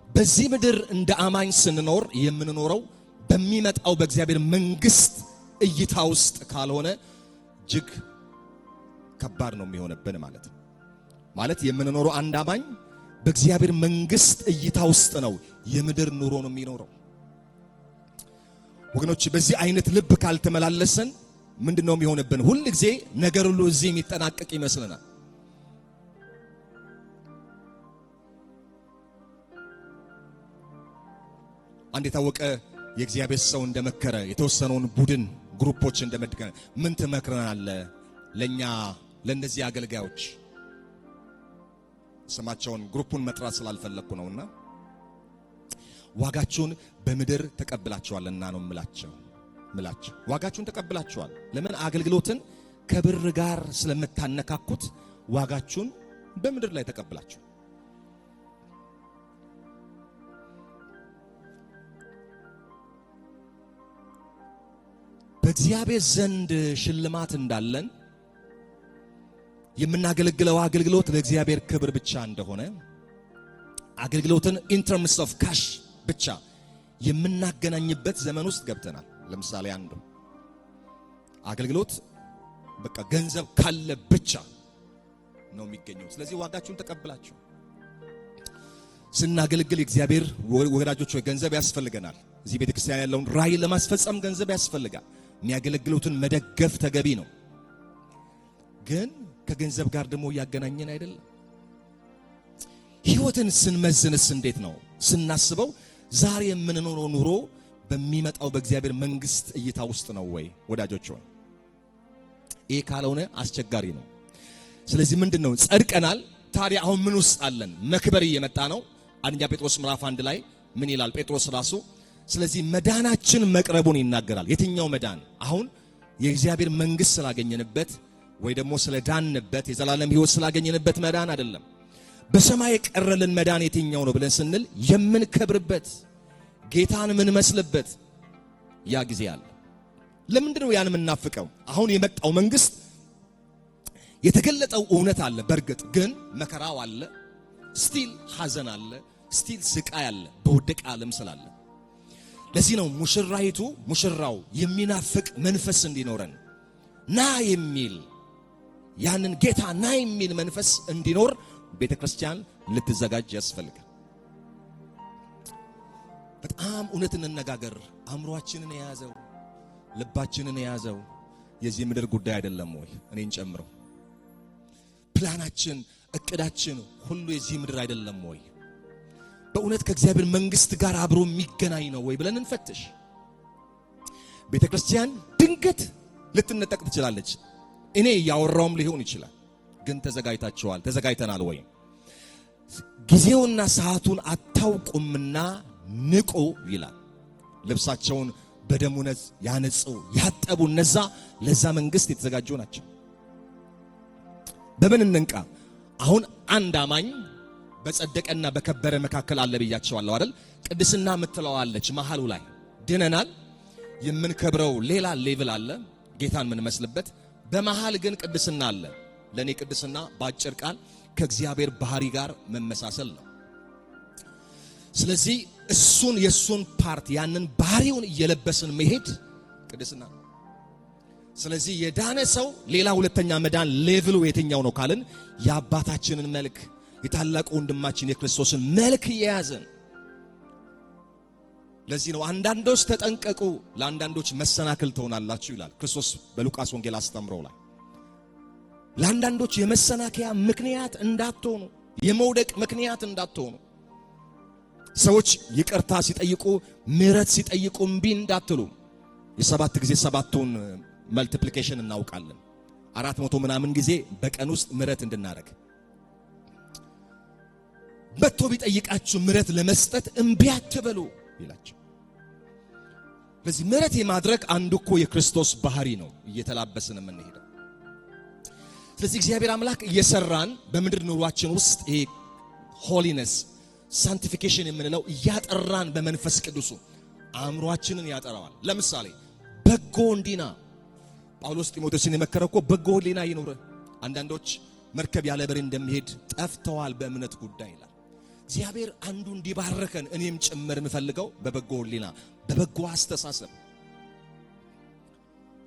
በዚህ ምድር እንደ አማኝ ስንኖር የምንኖረው በሚመጣው በእግዚአብሔር መንግስት እይታ ውስጥ ካልሆነ እጅግ ከባድ ነው የሚሆነብን ማለት የምንኖረው አንድ አማኝ በእግዚአብሔር መንግስት እይታ ውስጥ ነው የምድር ኑሮ ነው የሚኖረው። ወገኖች በዚህ አይነት ልብ ካልተመላለሰን ምንድነው የሚሆነብን? ሁሉ ጊዜ ነገር ሁሉ እዚህ የሚጠናቀቅ ይመስለናል። አንድ የታወቀ የእግዚአብሔር ሰው እንደመከረ የተወሰነውን ቡድን ግሩፖች እንደመድከ ምን ትመክረናለህ? ለኛ ለነዚህ አገልጋዮች ስማቸውን ግሩፑን መጥራት ስላልፈለኩ ነውና ዋጋችሁን በምድር ተቀብላችኋልና ነው ምላቸው ዋጋችሁን ተቀብላችኋል። ለምን? አገልግሎትን ከብር ጋር ስለምታነካኩት ዋጋችሁን በምድር ላይ ተቀብላችሁ በእግዚአብሔር ዘንድ ሽልማት እንዳለን የምናገለግለው አገልግሎት ለእግዚአብሔር ክብር ብቻ እንደሆነ አገልግሎትን in terms of cash ብቻ የምናገናኝበት ዘመን ውስጥ ገብተናል። ለምሳሌ አንዱ አገልግሎት በቃ ገንዘብ ካለ ብቻ ነው የሚገኘው። ስለዚህ ዋጋችሁን ተቀብላችሁ ስናገለግል እግዚአብሔር ወዳጆች ወይ ገንዘብ ያስፈልገናል። እዚህ ቤተክርስቲያን ያለውን ራዕይ ለማስፈጸም ገንዘብ ያስፈልጋል። የሚያገለግሉትን መደገፍ ተገቢ ነው። ግን ከገንዘብ ጋር ደግሞ ያገናኘን አይደለም። ህይወትን ስንመዝንስ እንዴት ነው? ስናስበው ዛሬ የምንኖረው ኑሮ በሚመጣው በእግዚአብሔር መንግስት እይታ ውስጥ ነው ወይ ወዳጆች? ወይ ይሄ ካልሆነ አስቸጋሪ ነው። ስለዚህ ምንድነው? ጸድቀናል። ታዲያ አሁን ምን ውስጥ አለን? መክበር እየመጣ ነው። አንደኛ ጴጥሮስ ምዕራፍ 1 ላይ ምን ይላል ጴጥሮስ ራሱ? ስለዚህ መዳናችን መቅረቡን ይናገራል። የትኛው መዳን? አሁን የእግዚአብሔር መንግስት ስላገኘንበት ወይ ደግሞ ስለዳንበት የዘላለም ህይወት ስላገኘንበት መዳን አይደለም። በሰማይ የቀረልን መዳን የትኛው ነው ብለን ስንል የምንከብርበት ጌታን ምን መስልበት ያ ጊዜ አለ። ለምንድነው ያን የምናፍቀው? አሁን የመጣው መንግስት የተገለጠው እውነት አለ። በርግጥ ግን መከራው አለ፣ ስቲል ሐዘን አለ፣ ስቲል ስቃይ አለ በወደቀ ዓለም ስላለ። ለዚህ ነው ሙሽራው የሚናፍቅ መንፈስ እንዲኖረን ና የሚል ያንን ጌታ ና የሚል መንፈስ እንዲኖር ቤተክርስቲያን ልትዘጋጅ ያስፈልጋል። በጣም እውነት እንነጋገር። አእምሮአችንን የያዘው ልባችንን የያዘው የዚህ ምድር ጉዳይ አይደለም ወይ? እኔን ጨምሮ ፕላናችን እቅዳችን ሁሉ የዚህ ምድር አይደለም ወይ? በእውነት ከእግዚአብሔር መንግስት ጋር አብሮ የሚገናኝ ነው ወይ ብለን እንፈትሽ። ቤተክርስቲያን ድንገት ልትነጠቅ ትችላለች። እኔ ያወራውም ሊሆን ይችላል። ግን ተዘጋጅተናል ወይ? ጊዜውና ሰዓቱን አታውቁምና ንቁ ይላል። ልብሳቸውን በደሙ ያነጹ ያጠቡ እነዛ ለዛ መንግስት የተዘጋጁ ናቸው። በምን እንንቃ? አሁን አንድ አማኝ በጸደቀና በከበረ መካከል አለ ብያቸዋለሁ አይደል? ቅድስና የምትለዋለች መሐሉ ላይ ድነናል። የምንከብረው ሌላ ሌቭል አለ ጌታን ምን መስልበት። በመሃል ግን ቅድስና አለ። ለኔ ቅድስና ባጭር ቃል ከእግዚአብሔር ባህሪ ጋር መመሳሰል ነው። ስለዚህ እሱን የሱን ፓርት ያንን ባህሪውን እየለበስን መሄድ ቅድስና ነው። ስለዚህ የዳነ ሰው ሌላ ሁለተኛ መዳን ሌቭሉ የትኛው ነው ካልን የአባታችንን መልክ የታላቁ ወንድማችን የክርስቶስን መልክ የያዘን። ለዚህ ነው አንዳንዶች ተጠንቀቁ ለአንዳንዶች መሰናክል ትሆናላችሁ ይላል ክርስቶስ በሉቃስ ወንጌል አስተምሮው ላይ። ለአንዳንዶች የመሰናከያ ምክንያት እንዳትሆኑ፣ የመውደቅ ምክንያት እንዳትሆኑ። ሰዎች ይቅርታ ሲጠይቁ ምህረት ሲጠይቁ እምቢ እንዳትሉ። የሰባት ጊዜ ሰባቱን መልቲፕሊኬሽን እናውቃለን። 400 ምናምን ጊዜ በቀን ውስጥ ምህረት እንድናረግ። በቶ ቢጠይቃችሁ ምህረት ለመስጠት እምቢ አትበሉ ይላችሁ። ስለዚህ ምህረት የማድረግ አንዱ እኮ የክርስቶስ ባህሪ ነው እየተላበስን የምንሄደው። ስለዚህ እግዚአብሔር አምላክ እየሰራን በምድር ኑሯችን ውስጥ ይሄ ሆሊነስ ሳንቲፊኬሽን የምንለው እያጠራን በመንፈስ ቅዱስ አእምሮአችንን ያጠራዋል። ለምሳሌ በጎ እንዲና ጳውሎስ ጢሞቴዎስን የመከረው እኮ በጎ ሕሊና ይኑር። አንዳንዶች መርከብ ያለ በሬ እንደሚሄድ ጠፍተዋል በእምነት ጉዳይ ይላል። እግዚአብሔር አንዱ እንዲባርከን እኔም ጭምር የምፈልገው በበጎ ሕሊና በበጎ አስተሳሰብ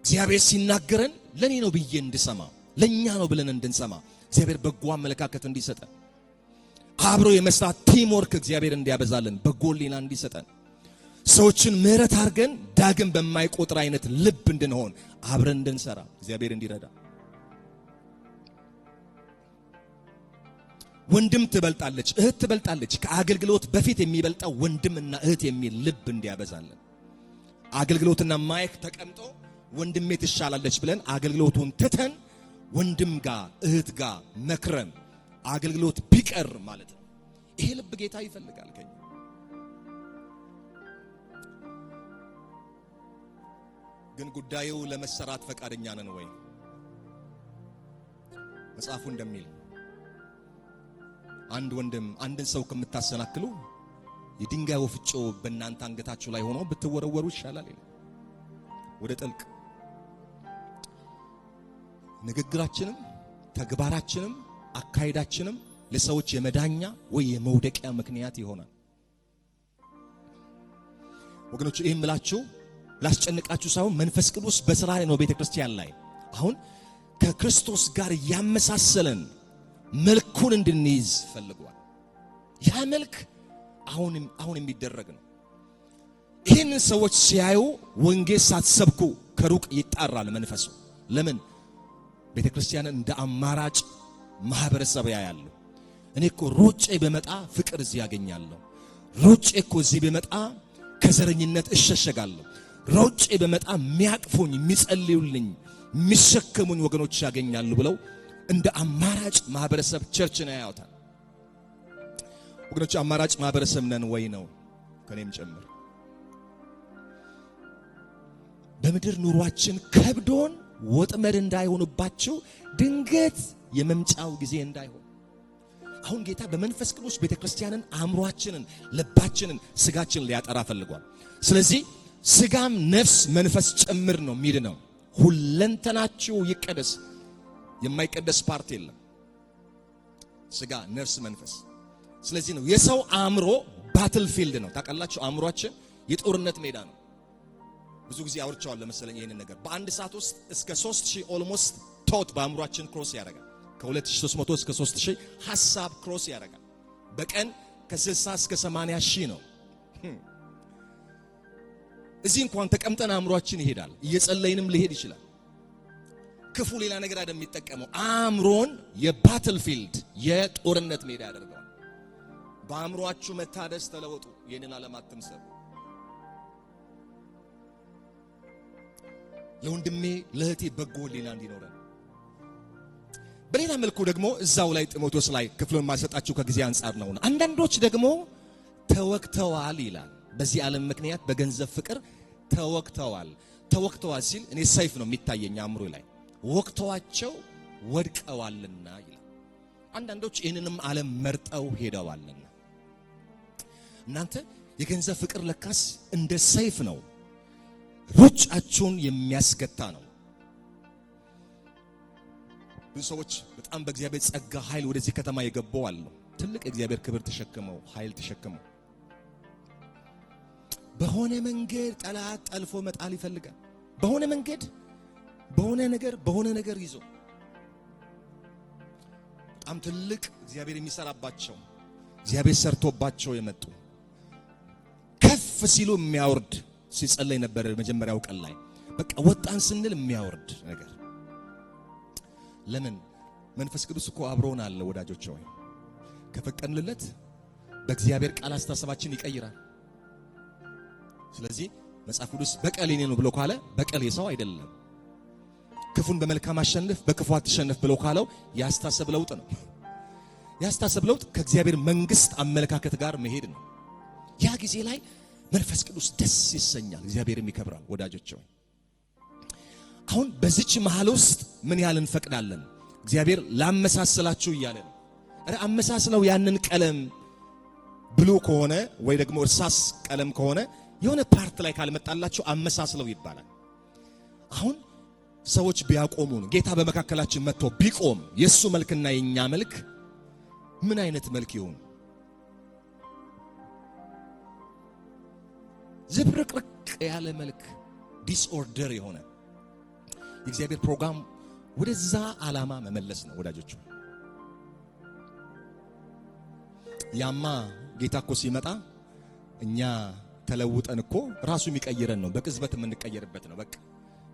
እግዚአብሔር ሲናገረን ለኔ ነው ብዬ እንድሰማ ለኛ ነው ብለን እንድንሰማ እግዚአብሔር በጎ አመለካከት እንዲሰጠን አብሮ የመስራት ቲም ወርክ እግዚአብሔር እንዲያበዛልን በጎ ሕሊና እንዲሰጠን ሰዎችን ምህረት አድርገን ዳግም በማይቆጥር አይነት ልብ እንድንሆን አብረን እንድንሰራ እግዚአብሔር እንዲረዳ። ወንድም ትበልጣለች፣ እህት ትበልጣለች። ከአገልግሎት በፊት የሚበልጣው ወንድምና እህት የሚል ልብ እንዲያበዛልን አገልግሎትና ማይክ ተቀምጦ ወንድሜ ትሻላለች ብለን አገልግሎቱን ትተን ወንድም ጋር እህት ጋር መክረም አገልግሎት ቢቀር ማለት ነው። ይሄ ልብ ጌታ ይፈልጋል ከኛ። ግን ጉዳዩ ለመሰራት ፈቃደኛ ነን ወይ? መጽሐፉ እንደሚል አንድ ወንድም አንድን ሰው ከምታሰናክሉ የድንጋይ ወፍጮ በእናንተ አንገታችሁ ላይ ሆኖ ብትወረወሩ ይሻላል ይላል። ወደ ጥልቅ ንግግራችንም ተግባራችንም አካሄዳችንም ለሰዎች የመዳኛ ወይ የመውደቂያ ምክንያት ይሆናል። ወገኖች ይሄን ምላችሁ ላስጨንቃችሁ ሳይሆን መንፈስ ቅዱስ በሥራ ላይ ነው ቤተክርስቲያን ላይ። አሁን ከክርስቶስ ጋር ያመሳሰለን መልኩን እንድንይዝ ፈልጓል። ያ መልክ አሁን የሚደረግ ነው። ይህንን ሰዎች ሲያዩ ወንጌል ሳትሰብኩ ከሩቅ ይጣራል መንፈሱ። ለምን? ቤተክርስቲያንን እንደ አማራጭ ማህበረሰብ ያያሉ። እኔ እኮ ሮጬ በመጣ ፍቅር እዚህ ያገኛለሁ፣ ሮጬ እኮ እዚህ በመጣ ከዘረኝነት እሸሸጋለሁ፣ ሮጬ በመጣ የሚያቅፉኝ የሚጸልዩልኝ የሚሸከሙኝ ወገኖች ያገኛሉ ብለው እንደ አማራጭ ማህበረሰብ ቸርችን ያያውታል። ወገኖች አማራጭ ማህበረሰብ ነን ወይ ነው? ከኔም ጭምር በምድር ኑሯችን ከብዶን ወጥመድ እንዳይሆንባችሁ ድንገት የመምጫው ጊዜ እንዳይሆን አሁን ጌታ በመንፈስ ቅዱስ ቤተክርስቲያንን አእምሮአችንን ልባችንን ስጋችንን ሊያጠራ ፈልጓል። ስለዚህ ስጋም ነፍስ መንፈስ ጭምር ነው የሚድነው። ሁለንተናችሁ ይቀደስ። የማይቀደስ ፓርት የለም። ስጋ ነፍስ መንፈስ። ስለዚህ ነው የሰው አእምሮ ባትል ፊልድ ነው። ታውቃላችሁ አእምሮአችን የጦርነት ሜዳ ነው። ብዙ ጊዜ አውርቻለሁ መሰለኝ ይሄንን ነገር። በአንድ ሰዓት ውስጥ እስከ 3000 ኦልሞስት ቶት በአእምሮአችን ክሮስ ያደርጋል። ከ2300 እስከ 3000 ሐሳብ ክሮስ ያደርጋል። በቀን ከ60 እስከ 80 ሺህ ነው። እዚህ እንኳን ተቀምጠን አእምሮአችን ይሄዳል። እየጸለይንም ሊሄድ ይችላል። ክፉ ሌላ ነገር አይደለም የሚጠቀመው። አእምሮን የባትል ፊልድ የጦርነት ሜዳ ያደርገዋል። በአእምሮአችሁ መታደስ ተለወጡ፣ ይህንን ዓለም አትምሰሉ። ለወንድሜ ለእህቴ በጎ ሕሊና እንዲኖረን። በሌላ መልኩ ደግሞ እዛው ላይ ጢሞቴዎስ ላይ ክፍሉን ማሰጣችሁ ከጊዜ አንጻር ነውና አንዳንዶች ደግሞ ተወክተዋል ይላል። በዚህ ዓለም ምክንያት በገንዘብ ፍቅር ተወክተዋል። ተወክተዋል ሲል እኔ ሰይፍ ነው የሚታየኝ አእምሮ ላይ ወክተዋቸው ወድቀዋልና ይላል። አንዳንዶች ይህንንም ዓለም መርጠው ሄደዋልና። እናንተ የገንዘብ ፍቅር ለካስ እንደ ሰይፍ ነው፣ ሩጫችሁን የሚያስገታ ነው። ብዙ ሰዎች በጣም በእግዚአብሔር ጸጋ ኃይል ወደዚህ ከተማ የገቡ አሉ። ትልቅ የእግዚአብሔር ክብር ተሸክመው ኃይል ተሸክመው በሆነ መንገድ ጠላት ጠልፎ መጣል ይፈልጋል። በሆነ መንገድ በሆነ ነገር ይዞ በጣም ትልቅ እግዚአብሔር የሚሰራባቸው እግዚአብሔር ሰርቶባቸው የመጡ ከፍ ሲሉ የሚያወርድ ሲጸለይ ነበር መጀመሪያው ቀን ላይ። በቃ ወጣን ስንል የሚያወርድ ነገር። ለምን? መንፈስ ቅዱስ እኮ አብሮን አለ ወዳጆች ሆይ። ከፈቀድንለት በእግዚአብሔር ቃል አስተሳሰባችን ይቀይራል። ስለዚህ መጽሐፍ ቅዱስ በቀል የኔ ነው ብሎ ካለ በቀል የሰው አይደለም። ክፉን በመልካም አሸንፍ በክፉ አትሸነፍ ብሎ ካለው ያስተሳሰብ ለውጥ ነው። ያስተሳሰብ ለውጥ ከእግዚአብሔር መንግስት አመለካከት ጋር መሄድ ነው። ያ ጊዜ ላይ መንፈስ ቅዱስ ደስ ይሰኛል፣ እግዚአብሔርም ይከብራል ወዳጆች ሆይ። አሁን በዚች መሃል ውስጥ ምን ያህል እንፈቅዳለን? እግዚአብሔር ላመሳስላችሁ እያለ ነው። አመሳስለው ያንን ቀለም ብሉ ከሆነ ወይ ደግሞ እርሳስ ቀለም ከሆነ የሆነ ፓርት ላይ ካልመጣላችሁ አመሳስለው ይባላል። አሁን ሰዎች ቢያቆሙ ነው ጌታ በመካከላችን መጥቶ ቢቆም የሱ መልክና የኛ መልክ ምን አይነት መልክ ይሆን? ዝብርቅርቅ ያለ መልክ፣ ዲስኦርደር የሆነ የእግዚአብሔር ፕሮግራም ወደዛ ዓላማ መመለስ ነው ወዳጆች። ያማ ጌታ እኮ ሲመጣ እኛ ተለውጠን እኮ ራሱ የሚቀይረን ነው። በቅጽበት የምንቀየርበት ነው። በቃ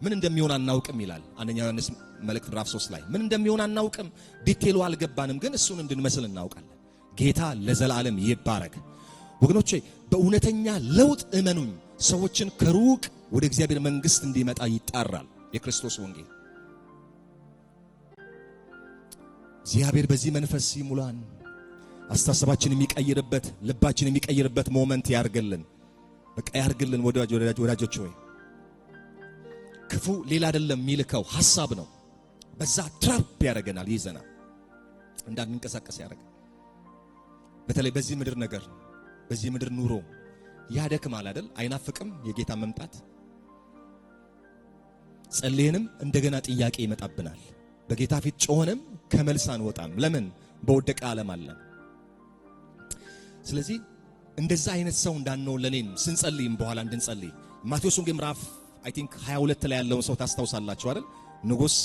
ምን እንደሚሆን አናውቅም ይላል አንደኛ ዮሐንስ መልእክት ምዕራፍ 3 ላይ ምን እንደሚሆን አናውቅም፣ ዲቴሉ አልገባንም፣ ግን እሱን እንድንመስል እናውቃለን። ጌታ ለዘላለም ይባረክ። ወገኖቼ በእውነተኛ ለውጥ እመኑኝ፣ ሰዎችን ከሩቅ ወደ እግዚአብሔር መንግስት እንዲመጣ ይጣራል የክርስቶስ ወንጌል። እግዚአብሔር በዚህ መንፈስ ይሙላን። አስተሳሰባችን የሚቀይርበት ልባችን የሚቀይርበት ሞመንት ያርግልን። በቃ ያርግልን። ወዳጆች ሆይ ክፉ ሌላ አይደለም የሚልከው ሐሳብ ነው። በዛ ትራፕ ያደርገናል፣ ይዘናል፣ እንዳንንቀሳቀስ ያደርጋል። በተለይ በዚህ ምድር ነገር በዚህ ምድር ኑሮ ያደክማል አይደል? አይናፍቅም የጌታ መምጣት። ጸልየንም እንደገና ጥያቄ ይመጣብናል። በጌታ ፊት ጮኸንም ከመልስ አንወጣም። ለምን? በወደቀ ዓለም አለ። ስለዚህ እንደዛ አይነት ሰው እንዳንሆን ለኔም ስንጸልይም በኋላ እንድንጸልይ ማቴዎስ ወንጌል ምዕራፍ አይ ቲንክ 22 ላይ ያለውን ሰው ታስታውሳላችሁ አይደል? ንጉሥ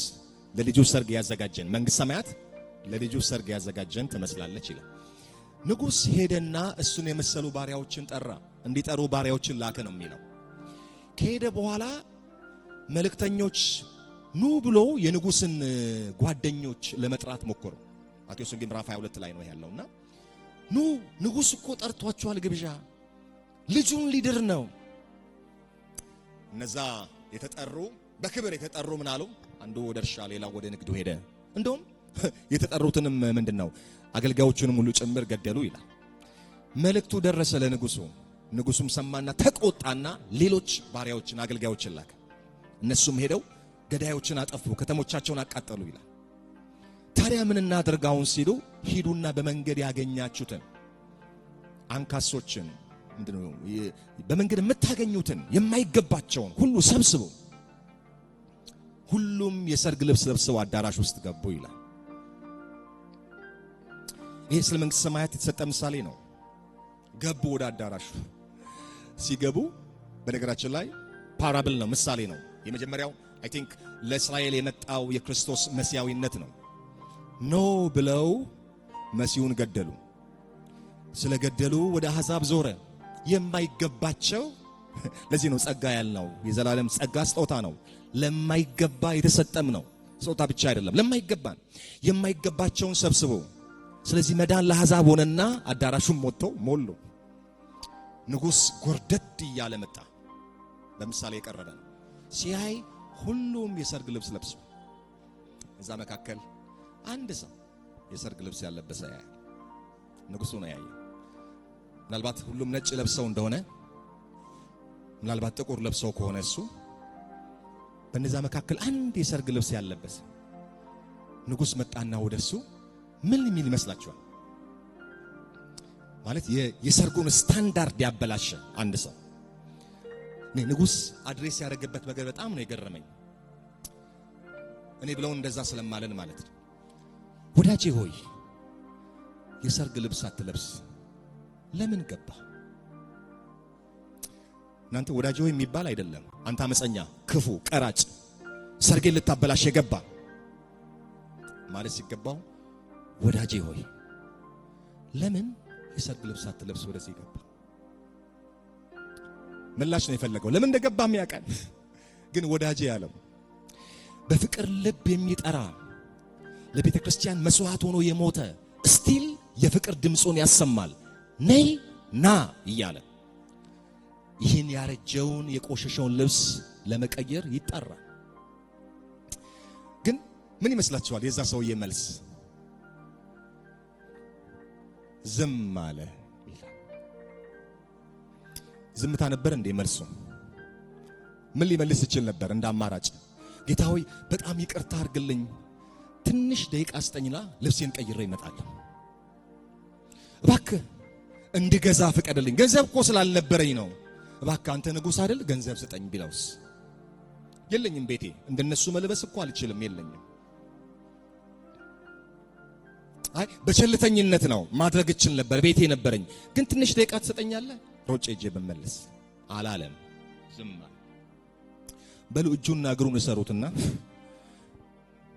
ለልጁ ሰርግ ያዘጋጀን፣ መንግስት ሰማያት ለልጁ ሰርግ ያዘጋጀን ትመስላለች ይላል። ንጉሥ ሄደና እሱን የመሰሉ ባሪያዎችን ጠራ። እንዲጠሩ ባሪያዎችን ላከ ነው የሚለው። ከሄደ በኋላ መልእክተኞች ኑ ብሎ የንጉሥን ጓደኞች ለመጥራት ሞከሩ። ማቴዎስ ወንጌል ምዕራፍ 22 ላይ ነው ያለውና ኑ ንጉሥ እኮ ጠርቷቸዋል ግብዣ፣ ልጁን ሊድር ነው። እነዛ የተጠሩ በክብር የተጠሩ ምን አሉ? አንዱ ወደ እርሻ፣ ሌላው ወደ ንግዱ ሄደ። እንደውም የተጠሩትንም ምንድነው አገልጋዮቹንም ሁሉ ጭምር ገደሉ ይላል። መልእክቱ ደረሰ ለንጉሱ። ንጉሱም ሰማና ተቆጣና ሌሎች ባሪያዎችን አገልጋዮችን ላከ። እነሱም ሄደው ገዳዮችን አጠፉ፣ ከተሞቻቸውን አቃጠሉ ይላል። ታዲያ ምን እናድርጋውን ሲሉ ሂዱና በመንገድ ያገኛችሁትን አንካሶችን ምንድነው በመንገድ የምታገኙትን የማይገባቸውን ሁሉ ሰብስቡ። ሁሉም የሰርግ ልብስ ለብሰው አዳራሽ ውስጥ ገቡ ይላል። ይሄ ስለ መንግስት ሰማያት የተሰጠ ምሳሌ ነው። ገቡ ወደ አዳራሹ። ሲገቡ በነገራችን ላይ ፓራብል ነው፣ ምሳሌ ነው። የመጀመሪያው አይ ቲንክ ለእስራኤል የመጣው የክርስቶስ መሲያዊነት ነው። ኖ ብለው መሲሁን ገደሉ። ስለገደሉ ወደ አሕዛብ ዞረ። የማይገባቸው ለዚህ ነው ጸጋ ያልነው። የዘላለም ጸጋ ስጦታ ነው። ለማይገባ የተሰጠም ነው። ስጦታ ብቻ አይደለም፣ ለማይገባን የማይገባቸውን ሰብስቦ ስለዚህ መዳን ለአሕዛብ ሆነና አዳራሹን ሞሉ። ንጉሥ ጎርደድ እያለ መጣ። በምሳሌ የቀረበ ነው። ሲያይ ሁሉም የሰርግ ልብስ ለብሶ፣ እዛ መካከል አንድ ሰው የሰርግ ልብስ ያለበሰ ያያል። ንጉሡ ነው ያየው። ምናልባት ሁሉም ነጭ ለብሰው እንደሆነ፣ ምናልባት ጥቁር ለብሰው ከሆነ እሱ በነዛ መካከል አንድ የሰርግ ልብስ ያለበሰ ንጉሥ መጣና ወደሱ ምን ሊል ይመስላችኋል? ማለት የሰርጉን ስታንዳርድ ያበላሸ አንድ ሰው ንጉሥ አድሬስ ያደረገበት ነገር በጣም ነው የገረመኝ። እኔ ብለው እንደዛ ስለማለን ማለት ነው። ወዳጄ ሆይ የሰርግ ልብስ አትለብስ ለምን ገባ? እናንተ ወዳጄ ሆይ የሚባል አይደለም። አንተ አመፀኛ፣ ክፉ፣ ቀራጭ ሰርጌን ልታበላሽ የገባ ማለት ሲገባው ወዳጄ ሆይ ለምን የሰርግ ልብስ አትለብስ ወደዚህ ገባ? ምላሽ ነው የፈለገው። ለምን እንደገባም ያውቃል። ግን ወዳጄ ያለው በፍቅር ልብ የሚጠራ ለቤተ ክርስቲያን መስዋዕት ሆኖ የሞተ ስቲል የፍቅር ድምጹን ያሰማል። ነይ ና እያለ ይህን ያረጀውን የቆሸሸውን ልብስ ለመቀየር ይጣራል። ግን ምን ይመስላችኋል የዛ ሰውዬ መልስ? ዝም አለ ይላል። ዝምታ ነበር እንደ መልሱ? ምን ሊመልስ ይችል ነበር? እንደ አማራጭ ጌታ ሆይ በጣም ይቅርታ አድርግልኝ፣ ትንሽ ደቂቃ ስጠኝና ልብሴን ቀይሬ እመጣለሁ። እባክህ እንድገዛ ፍቀድልኝ፣ ገንዘብ እኮ ስላልነበረኝ ነው። እባክህ አንተ ንጉሥ አይደል ገንዘብ ስጠኝ ቢለውስ? የለኝም ቤቴ፣ እንደነሱ መልበስ እኮ አልችልም፣ የለኝም። አይ በቸልተኝነት ነው ማድረግ እችል ነበር፣ ቤቴ ነበረኝ፣ ግን ትንሽ ደቂቃ ትሰጠኛለህ? ሮጬ ሄጄ ብመለስ አላለም። ዝም አለ። በሉ እጁና እግሩን እሰሩትና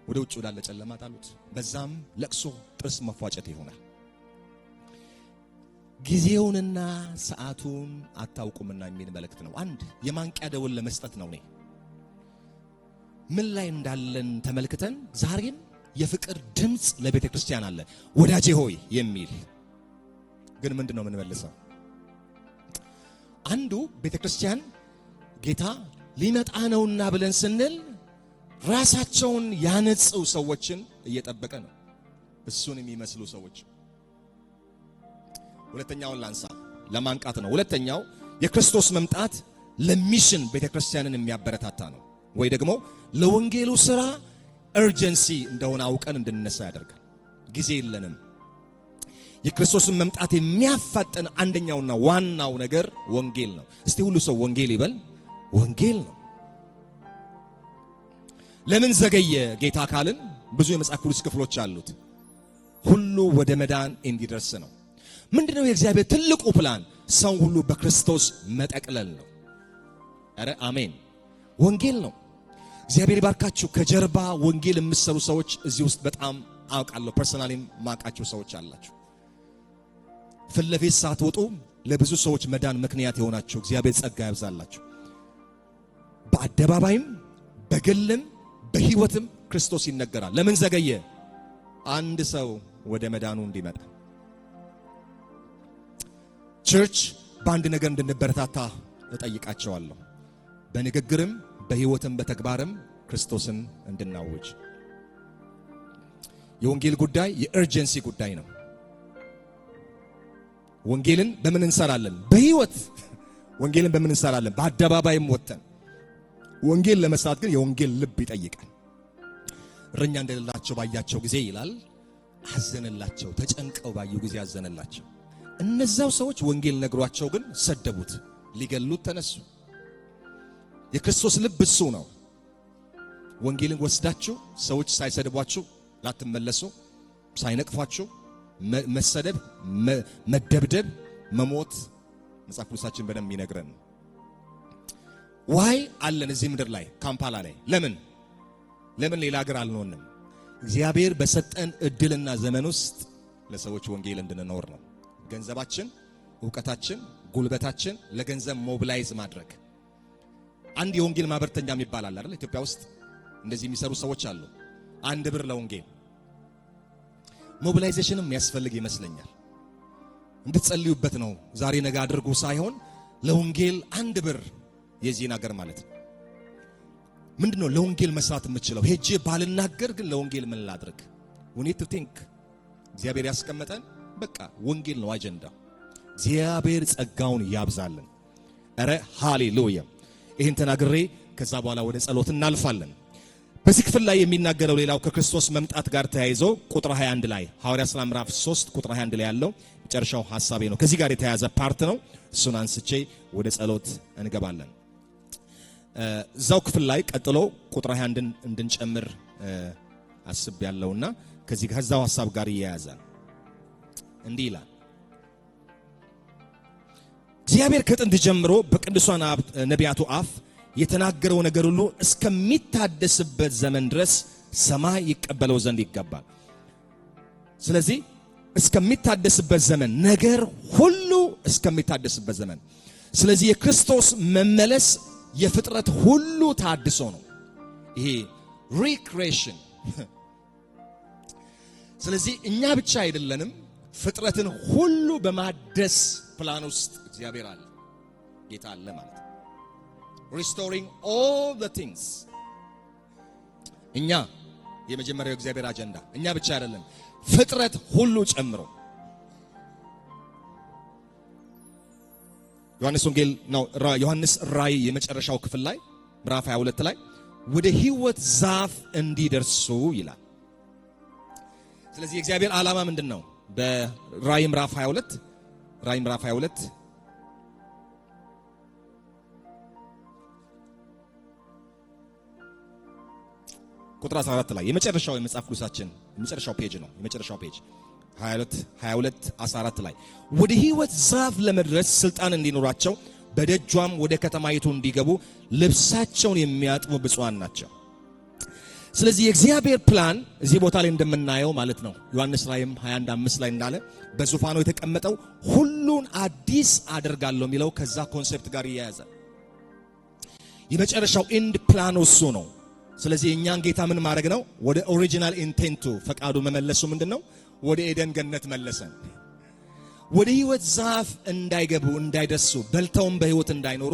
ወደ ውጭ ወዳለ ጨለማ ጣሉት። በዛም ለቅሶ፣ ጥርስ መፏጨት ይሆናል። ጊዜውንና ሰዓቱን አታውቁምና የሚል መልእክት ነው። አንድ የማንቂያ ደወል ለመስጠት ነው። እኔ ምን ላይ እንዳለን ተመልክተን ዛሬም የፍቅር ድምጽ ለቤተ ክርስቲያን አለ፣ ወዳጄ ሆይ የሚል ግን ምንድነው የምንመልሰው? አንዱ ቤተክርስቲያን ጌታ ሊመጣ ነውና ብለን ስንል ራሳቸውን ያነጹ ሰዎችን እየጠበቀ ነው፣ እሱን የሚመስሉ ሰዎች። ሁለተኛውን ላንሳ ለማንቃት ነው። ሁለተኛው የክርስቶስ መምጣት ለሚሽን ቤተክርስቲያንን የሚያበረታታ ነው፣ ወይ ደግሞ ለወንጌሉ ሥራ እርጀንሲ እንደሆነ አውቀን እንድንነሳ ያደርጋል። ጊዜ የለንም። የክርስቶስን መምጣት የሚያፋጥን አንደኛውና ዋናው ነገር ወንጌል ነው። እስቲ ሁሉ ሰው ወንጌል ይበል። ወንጌል ነው። ለምን ዘገየ ጌታ ካልን ብዙ የመጽሐፍ ቅዱስ ክፍሎች አሉት። ሁሉ ወደ መዳን እንዲደርስ ነው። ምንድነው የእግዚአብሔር ትልቁ ፕላን? ሰው ሁሉ በክርስቶስ መጠቅለል ነው። አረ አሜን። ወንጌል ነው። እግዚአብሔር ይባርካችሁ። ከጀርባ ወንጌል የምትሰሩ ሰዎች እዚህ ውስጥ በጣም አውቃለሁ። ፐርሰናሊም ማቃችሁ ሰዎች አላችሁ። ፊት ለፊት ሳትወጡ ለብዙ ሰዎች መዳን ምክንያት የሆናችሁ እግዚአብሔር ጸጋ ያብዛላችሁ። በአደባባይም በግልም በህይወትም ክርስቶስ ይነገራል። ለምን ዘገየ? አንድ ሰው ወደ መዳኑ እንዲመጣ። ቸርች በአንድ ነገር እንድንበረታታ እጠይቃቸዋለሁ። በንግግርም በህይወትም በተግባርም ክርስቶስን እንድናውጅ። የወንጌል ጉዳይ የእርጀንሲ ጉዳይ ነው። ወንጌልን በምን እንሰራለን? በህይወት ወንጌልን በምን እንሰራለን? በአደባባይም ወጥተን። ወንጌል ለመስራት ግን የወንጌል ልብ ይጠይቃል። እረኛ እንደሌላቸው ባያቸው ጊዜ ይላል አዘነላቸው። ተጨንቀው ባዩ ጊዜ አዘነላቸው። እነዛው ሰዎች ወንጌል ነግሯቸው ግን ሰደቡት፣ ሊገሉት ተነሱ። የክርስቶስ ልብ እሱ ነው። ወንጌልን ወስዳችሁ ሰዎች ሳይሰድቧችሁ ላትመለሱ፣ ሳይነቅፏችሁ መሰደብ፣ መደብደብ፣ መሞት መጽሐፍ ቅዱሳችን በደንብ ይነግረን። ዋይ አለን እዚህ ምድር ላይ ካምፓላ ላይ ለምን ሌላ ሀገር አልሆንም? እግዚአብሔር በሰጠን እድልና ዘመን ውስጥ ለሰዎች ወንጌል እንድንኖር ነው። ገንዘባችን፣ ዕውቀታችን፣ ጉልበታችን ለገንዘብ ሞቢላይዝ ማድረግ። አንድ የወንጌል ማህበርተኛ የሚባል አለ አይደል? ኢትዮጵያ ውስጥ እንደዚህ የሚሰሩ ሰዎች አሉ። 1 ብር ለወንጌል ሞቢላይዜሽንም ያስፈልግ ይመስለኛል። እንድትጸልዩበት ነው። ዛሬ ነገ አድርጉ ሳይሆን ለወንጌል 1 ብር የዚህን ሀገር ማለት ነው። ምንድነው ለወንጌል መስራት የምችለው? ሄጄ ባልናገር ግን ለወንጌል ምን ላድርግ? we need to think። እግዚአብሔር ያስቀመጠን በቃ ወንጌል ነው አጀንዳ። እግዚአብሔር ጸጋውን ያብዛልን። አረ ሃሌሉያ። ይሄን ተናግሬ ከዛ በኋላ ወደ ጸሎት እናልፋለን። በዚህ ክፍል ላይ የሚናገረው ሌላው ከክርስቶስ መምጣት ጋር ተያይዞ ቁጥር 21 ላይ ሐዋርያት ሥራ ምዕራፍ 3 ቁጥር 21 ላይ ያለው መጨረሻው ሐሳቤ ነው። ከዚህ ጋር የተያያዘ ፓርት ነው። እሱን አንስቼ ወደ ጸሎት እንገባለን። እዛው ክፍል ላይ ቀጥሎ ቁጥር 21ን እንድንጨምር አስብ ያለውና ከዛው ሐሳብ ጋር ይያያዛል። እንዲህ ይላል፣ እግዚአብሔር ከጥንት ጀምሮ በቅዱሳን ነቢያቱ አፍ የተናገረው ነገር ሁሉ እስከሚታደስበት ዘመን ድረስ ሰማይ ይቀበለው ዘንድ ይገባል። ስለዚህ እስከሚታደስበት ዘመን፣ ነገር ሁሉ እስከሚታደስበት ዘመን። ስለዚህ የክርስቶስ መመለስ የፍጥረት ሁሉ ታድሶ ነው። ይሄ ሪክሬሽን። ስለዚህ እኛ ብቻ አይደለንም፣ ፍጥረትን ሁሉ በማደስ ፕላን ውስጥ እግዚአብሔር አለ፣ ጌታ አለ ማለት ነው። restoring all the things። እኛ የመጀመሪያው እግዚአብሔር አጀንዳ እኛ ብቻ አይደለም፣ ፍጥረት ሁሉ ጨምሮ። ዮሐንስ ወንጌል ነው ዮሐንስ ራእይ የመጨረሻው ክፍል ላይ ምዕራፍ 22 ላይ ወደ ሕይወት ዛፍ እንዲደርሱ ይላል። ስለዚህ የእግዚአብሔር ዓላማ ምንድነው? በራእይ ምዕራፍ 22 ቁጥር 14 ላይ የመጨረሻው የመጽሐፍ ቅዱሳችን የመጨረሻው ፔጅ ነው። የመጨረሻው ፔጅ 22 14 ላይ ወደ ሕይወት ዛፍ ለመድረስ ስልጣን እንዲኖራቸው በደጇም ወደ ከተማይቱ እንዲገቡ ልብሳቸውን የሚያጥቡ ብፁዓን ናቸው። ስለዚህ የእግዚአብሔር ፕላን እዚህ ቦታ ላይ እንደምናየው ማለት ነው። ዮሐንስ ራእይም 21:5 ላይ እንዳለ በዙፋኑ የተቀመጠው ሁሉን አዲስ አደርጋለሁ የሚለው ከዛ ኮንሴፕት ጋር ይያያዛል። የመጨረሻው ኢንድ ፕላኑ እሱ ነው። ስለዚህ እኛን ጌታ ምን ማድረግ ነው? ወደ ኦሪጂናል ኢንቴንቱ ፈቃዱ መመለሱ ምንድነው? ወደ ኤደን ገነት መለሰን። ወደ ሕይወት ዛፍ እንዳይገቡ እንዳይደርሱ በልተውም በሕይወት እንዳይኖሩ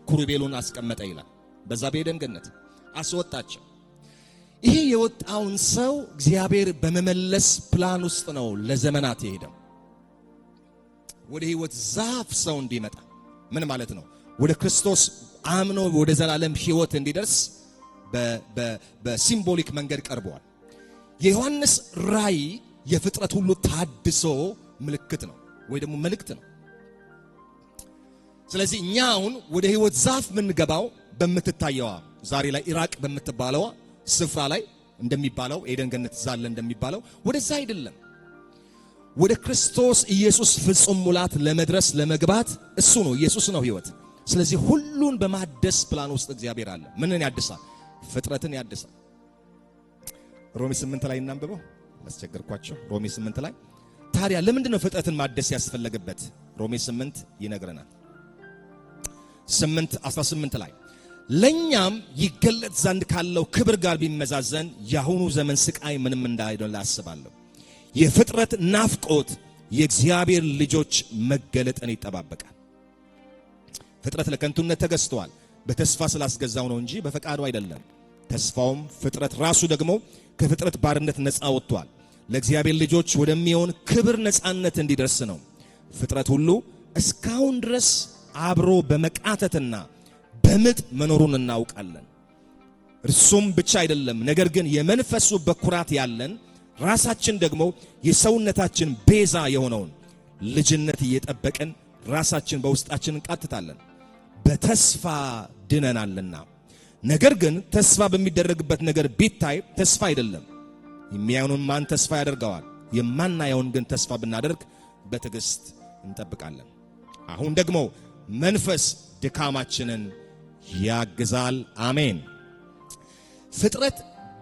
ኪሩቤልን አስቀመጠ ይላል። በዛ በኤደን ገነት አስወጣቸው። ይሄ የወጣውን ሰው እግዚአብሔር በመመለስ ፕላን ውስጥ ነው ለዘመናት የሄደው። ወደ ሕይወት ዛፍ ሰው እንዲመጣ ምን ማለት ነው? ወደ ክርስቶስ አምኖ ወደ ዘላለም ሕይወት እንዲደርስ በሲምቦሊክ መንገድ ቀርበዋል። የዮሐንስ ራእይ የፍጥረት ሁሉ ታድሶ ምልክት ነው ወይ ደግሞ መልእክት ነው። ስለዚህ እኛ አሁን ወደ ሕይወት ዛፍ ምንገባው በምትታየዋ ዛሬ ላይ ኢራቅ በምትባለው ስፍራ ላይ እንደሚባለው ኤደን ገነት ዛለ እንደሚባለው ወደዛ አይደለም። ወደ ክርስቶስ ኢየሱስ ፍጹም ሙላት ለመድረስ ለመግባት እሱ ነው፣ ኢየሱስ ነው ሕይወት። ስለዚህ ሁሉን በማደስ ፕላን ውስጥ እግዚአብሔር አለ። ምንን ያድሳል? ፍጥረትን ያድሳል። ሮሜ 8 ላይ እናንብበው። አስቸገርኳቸው። ሮሜ 8 ላይ ታዲያ ለምንድን ነው ፍጥረትን ማደስ ያስፈለገበት? ሮሜ 8 ይነግረናል። 8:18 ላይ ለኛም ይገለጥ ዘንድ ካለው ክብር ጋር ቢመዛዘን የአሁኑ ዘመን ስቃይ ምንም እንዳይደለ አስባለሁ። የፍጥረት ናፍቆት የእግዚአብሔር ልጆች መገለጥን ይጠባበቃል። ፍጥረት ለከንቱነት ተገዝቷል፣ በተስፋ ስላስገዛው ነው እንጂ በፈቃዱ አይደለም። ተስፋውም ፍጥረት ራሱ ደግሞ ከፍጥረት ባርነት ነፃ ወጥቷል፣ ለእግዚአብሔር ልጆች ወደሚሆን ክብር ነፃነት እንዲደርስ ነው። ፍጥረት ሁሉ እስካሁን ድረስ አብሮ በመቃተትና በምጥ መኖሩን እናውቃለን። እርሱም ብቻ አይደለም፣ ነገር ግን የመንፈሱ በኩራት ያለን ራሳችን ደግሞ የሰውነታችን ቤዛ የሆነውን ልጅነት እየጠበቅን ራሳችን በውስጣችን እንቃትታለን። በተስፋ ድነናልና። ነገር ግን ተስፋ በሚደረግበት ነገር ቢታይ ተስፋ አይደለም። የሚያዩንን ማን ተስፋ ያደርገዋል? የማናየውን ግን ተስፋ ብናደርግ በትዕግስት እንጠብቃለን። አሁን ደግሞ መንፈስ ድካማችንን ያግዛል። አሜን። ፍጥረት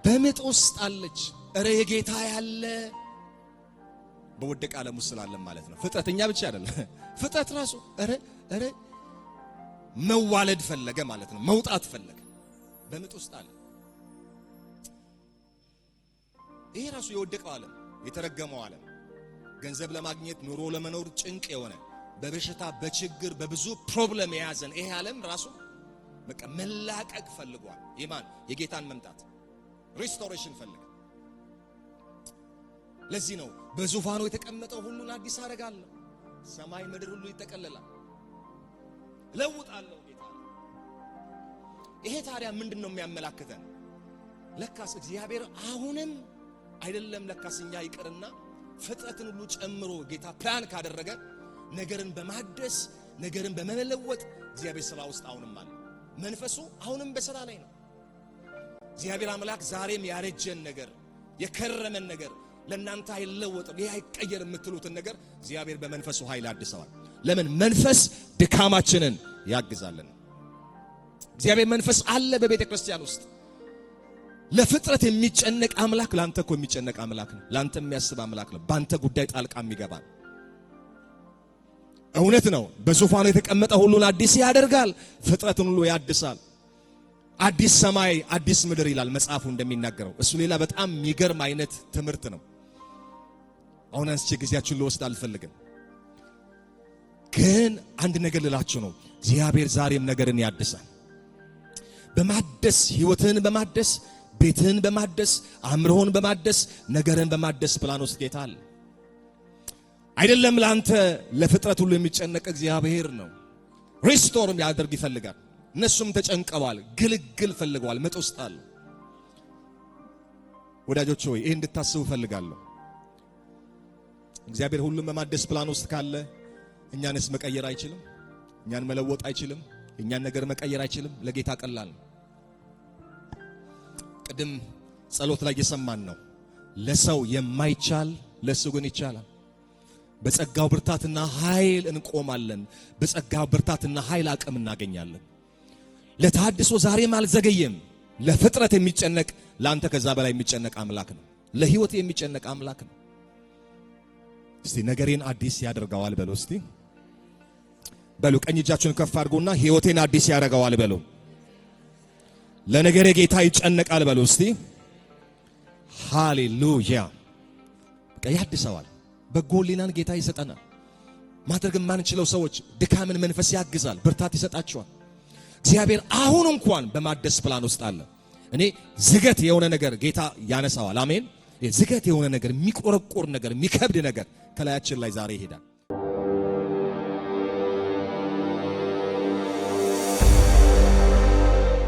በምጥ ውስጥ አለች። እረ የጌታ ያለ በወደቀ ዓለም ውስጥ ስላለን ማለት ነው። ፍጥረተኛ ብቻ አይደለም፣ ፍጥረት ራሱ እረ መዋለድ ፈለገ ማለት ነው። መውጣት ፈለገ፣ በምጥ ውስጥ አለ። ይሄ ራሱ የወደቀው ዓለም፣ የተረገመው ዓለም፣ ገንዘብ ለማግኘት ኑሮ ለመኖር ጭንቅ የሆነ በበሽታ በችግር በብዙ ፕሮብለም የያዘን ይሄ ዓለም ራሱ በቃ መላቀቅ ፈልጓል። የማን የጌታን መምጣት ሪስቶሬሽን ፈልጓል። ለዚህ ነው በዙፋኑ የተቀመጠው ሁሉን አዲስ አደርጋለሁ፣ ሰማይ ምድር ሁሉ ይጠቀለላል፣ ለውጣለሁ ጌታ። ይሄ ታዲያ ምንድነው የሚያመላክተን? ለካስ እግዚአብሔር አሁንም አይደለም ለካስ እኛ ይቅርና ፍጥረትን ሁሉ ጨምሮ ጌታ ፕላን ካደረገ ነገርን በማደስ ነገርን በመለወጥ እግዚአብሔር ስራ ውስጥ አሁንም አለ። መንፈሱ አሁንም በስራ ላይ ነው። እግዚአብሔር አምላክ ዛሬም ያረጀን ነገር የከረመን ነገር ለእናንተ አይለወጥም፣ ይሄ አይቀየር የምትሉትን ነገር እግዚአብሔር በመንፈሱ ኃይል አድሰዋል። ለምን? መንፈስ ድካማችንን ያግዛልን። እግዚአብሔር መንፈስ አለ በቤተ ክርስቲያን ውስጥ። ለፍጥረት የሚጨነቅ አምላክ ላንተ እኮ የሚጨነቅ አምላክ ነው። ላንተ የሚያስብ አምላክ ነው። ባንተ ጉዳይ ጣልቃ የሚገባ እውነት ነው። በዙፋኑ የተቀመጠ ሁሉን አዲስ ያደርጋል፣ ፍጥረትን ሁሉ ያድሳል። አዲስ ሰማይ አዲስ ምድር ይላል መጽሐፉ እንደሚናገረው። እሱ ሌላ በጣም የሚገርም አይነት ትምህርት ነው። አሁን አንስቼ ጊዜያችሁን ልወስድ አልፈልግም፣ ግን አንድ ነገር ልላችሁ ነው። እግዚአብሔር ዛሬም ነገርን ያድሳል። በማደስ ህይወትን በማደስ ቤትህን በማደስ አእምሮህን በማደስ ነገርን በማደስ ፕላን ውስጥ ጌታ አለ። አይደለም ላንተ ለፍጥረት ሁሉ የሚጨነቅ እግዚአብሔር ነው። ሪስቶርም ያደርግ ይፈልጋል። እነሱም ተጨንቀዋል፣ ግልግል ፈልገዋል፣ ምጥ ውስጥ አሉ። ወዳጆች ሆይ ይሄን እንድታስቡ ፈልጋለሁ። እግዚአብሔር ሁሉም በማደስ ፕላን ውስጥ ካለ እኛንስ መቀየር አይችልም? እኛን መለወጥ አይችልም? እኛን ነገር መቀየር አይችልም? ለጌታ ቀላል ነው። ቅድም ጸሎት ላይ እየሰማን ነው። ለሰው የማይቻል ለሱ ግን ይቻላል። በጸጋው ብርታትና ኃይል እንቆማለን። በጸጋው ብርታትና ኃይል አቅም እናገኛለን። ለታድሶ ዛሬም አልዘገየም። ለፍጥረት የሚጨነቅ ላንተ ከዛ በላይ የሚጨነቅ አምላክ ነው። ለህይወት የሚጨነቅ አምላክ ነው። እስቲ ነገሬን አዲስ ያደርገዋል በሉ። እስቲ በሉ፣ ቀኝ እጃችሁን ከፍ አድርጉና ህይወቴን አዲስ ያደርገዋል በሉ። ለነገሬ ጌታ ይጨነቃል በሉ። እስቲ ሃሌሉያ። በቃ ያድሰዋል። በጎ ሕሊናን ጌታ ይሰጠናል። ማድረግ የማንችለው ሰዎች ድካምን መንፈስ ያግዛል፣ ብርታት ይሰጣቸዋል። እግዚአብሔር አሁን እንኳን በማደስ ፕላን ውስጥ አለ። እኔ ዝገት የሆነ ነገር ጌታ ያነሳዋል። አሜን። ዝገት የሆነ ነገር፣ የሚቆረቆር ነገር፣ የሚከብድ ነገር ከላያችን ላይ ዛሬ ይሄዳል።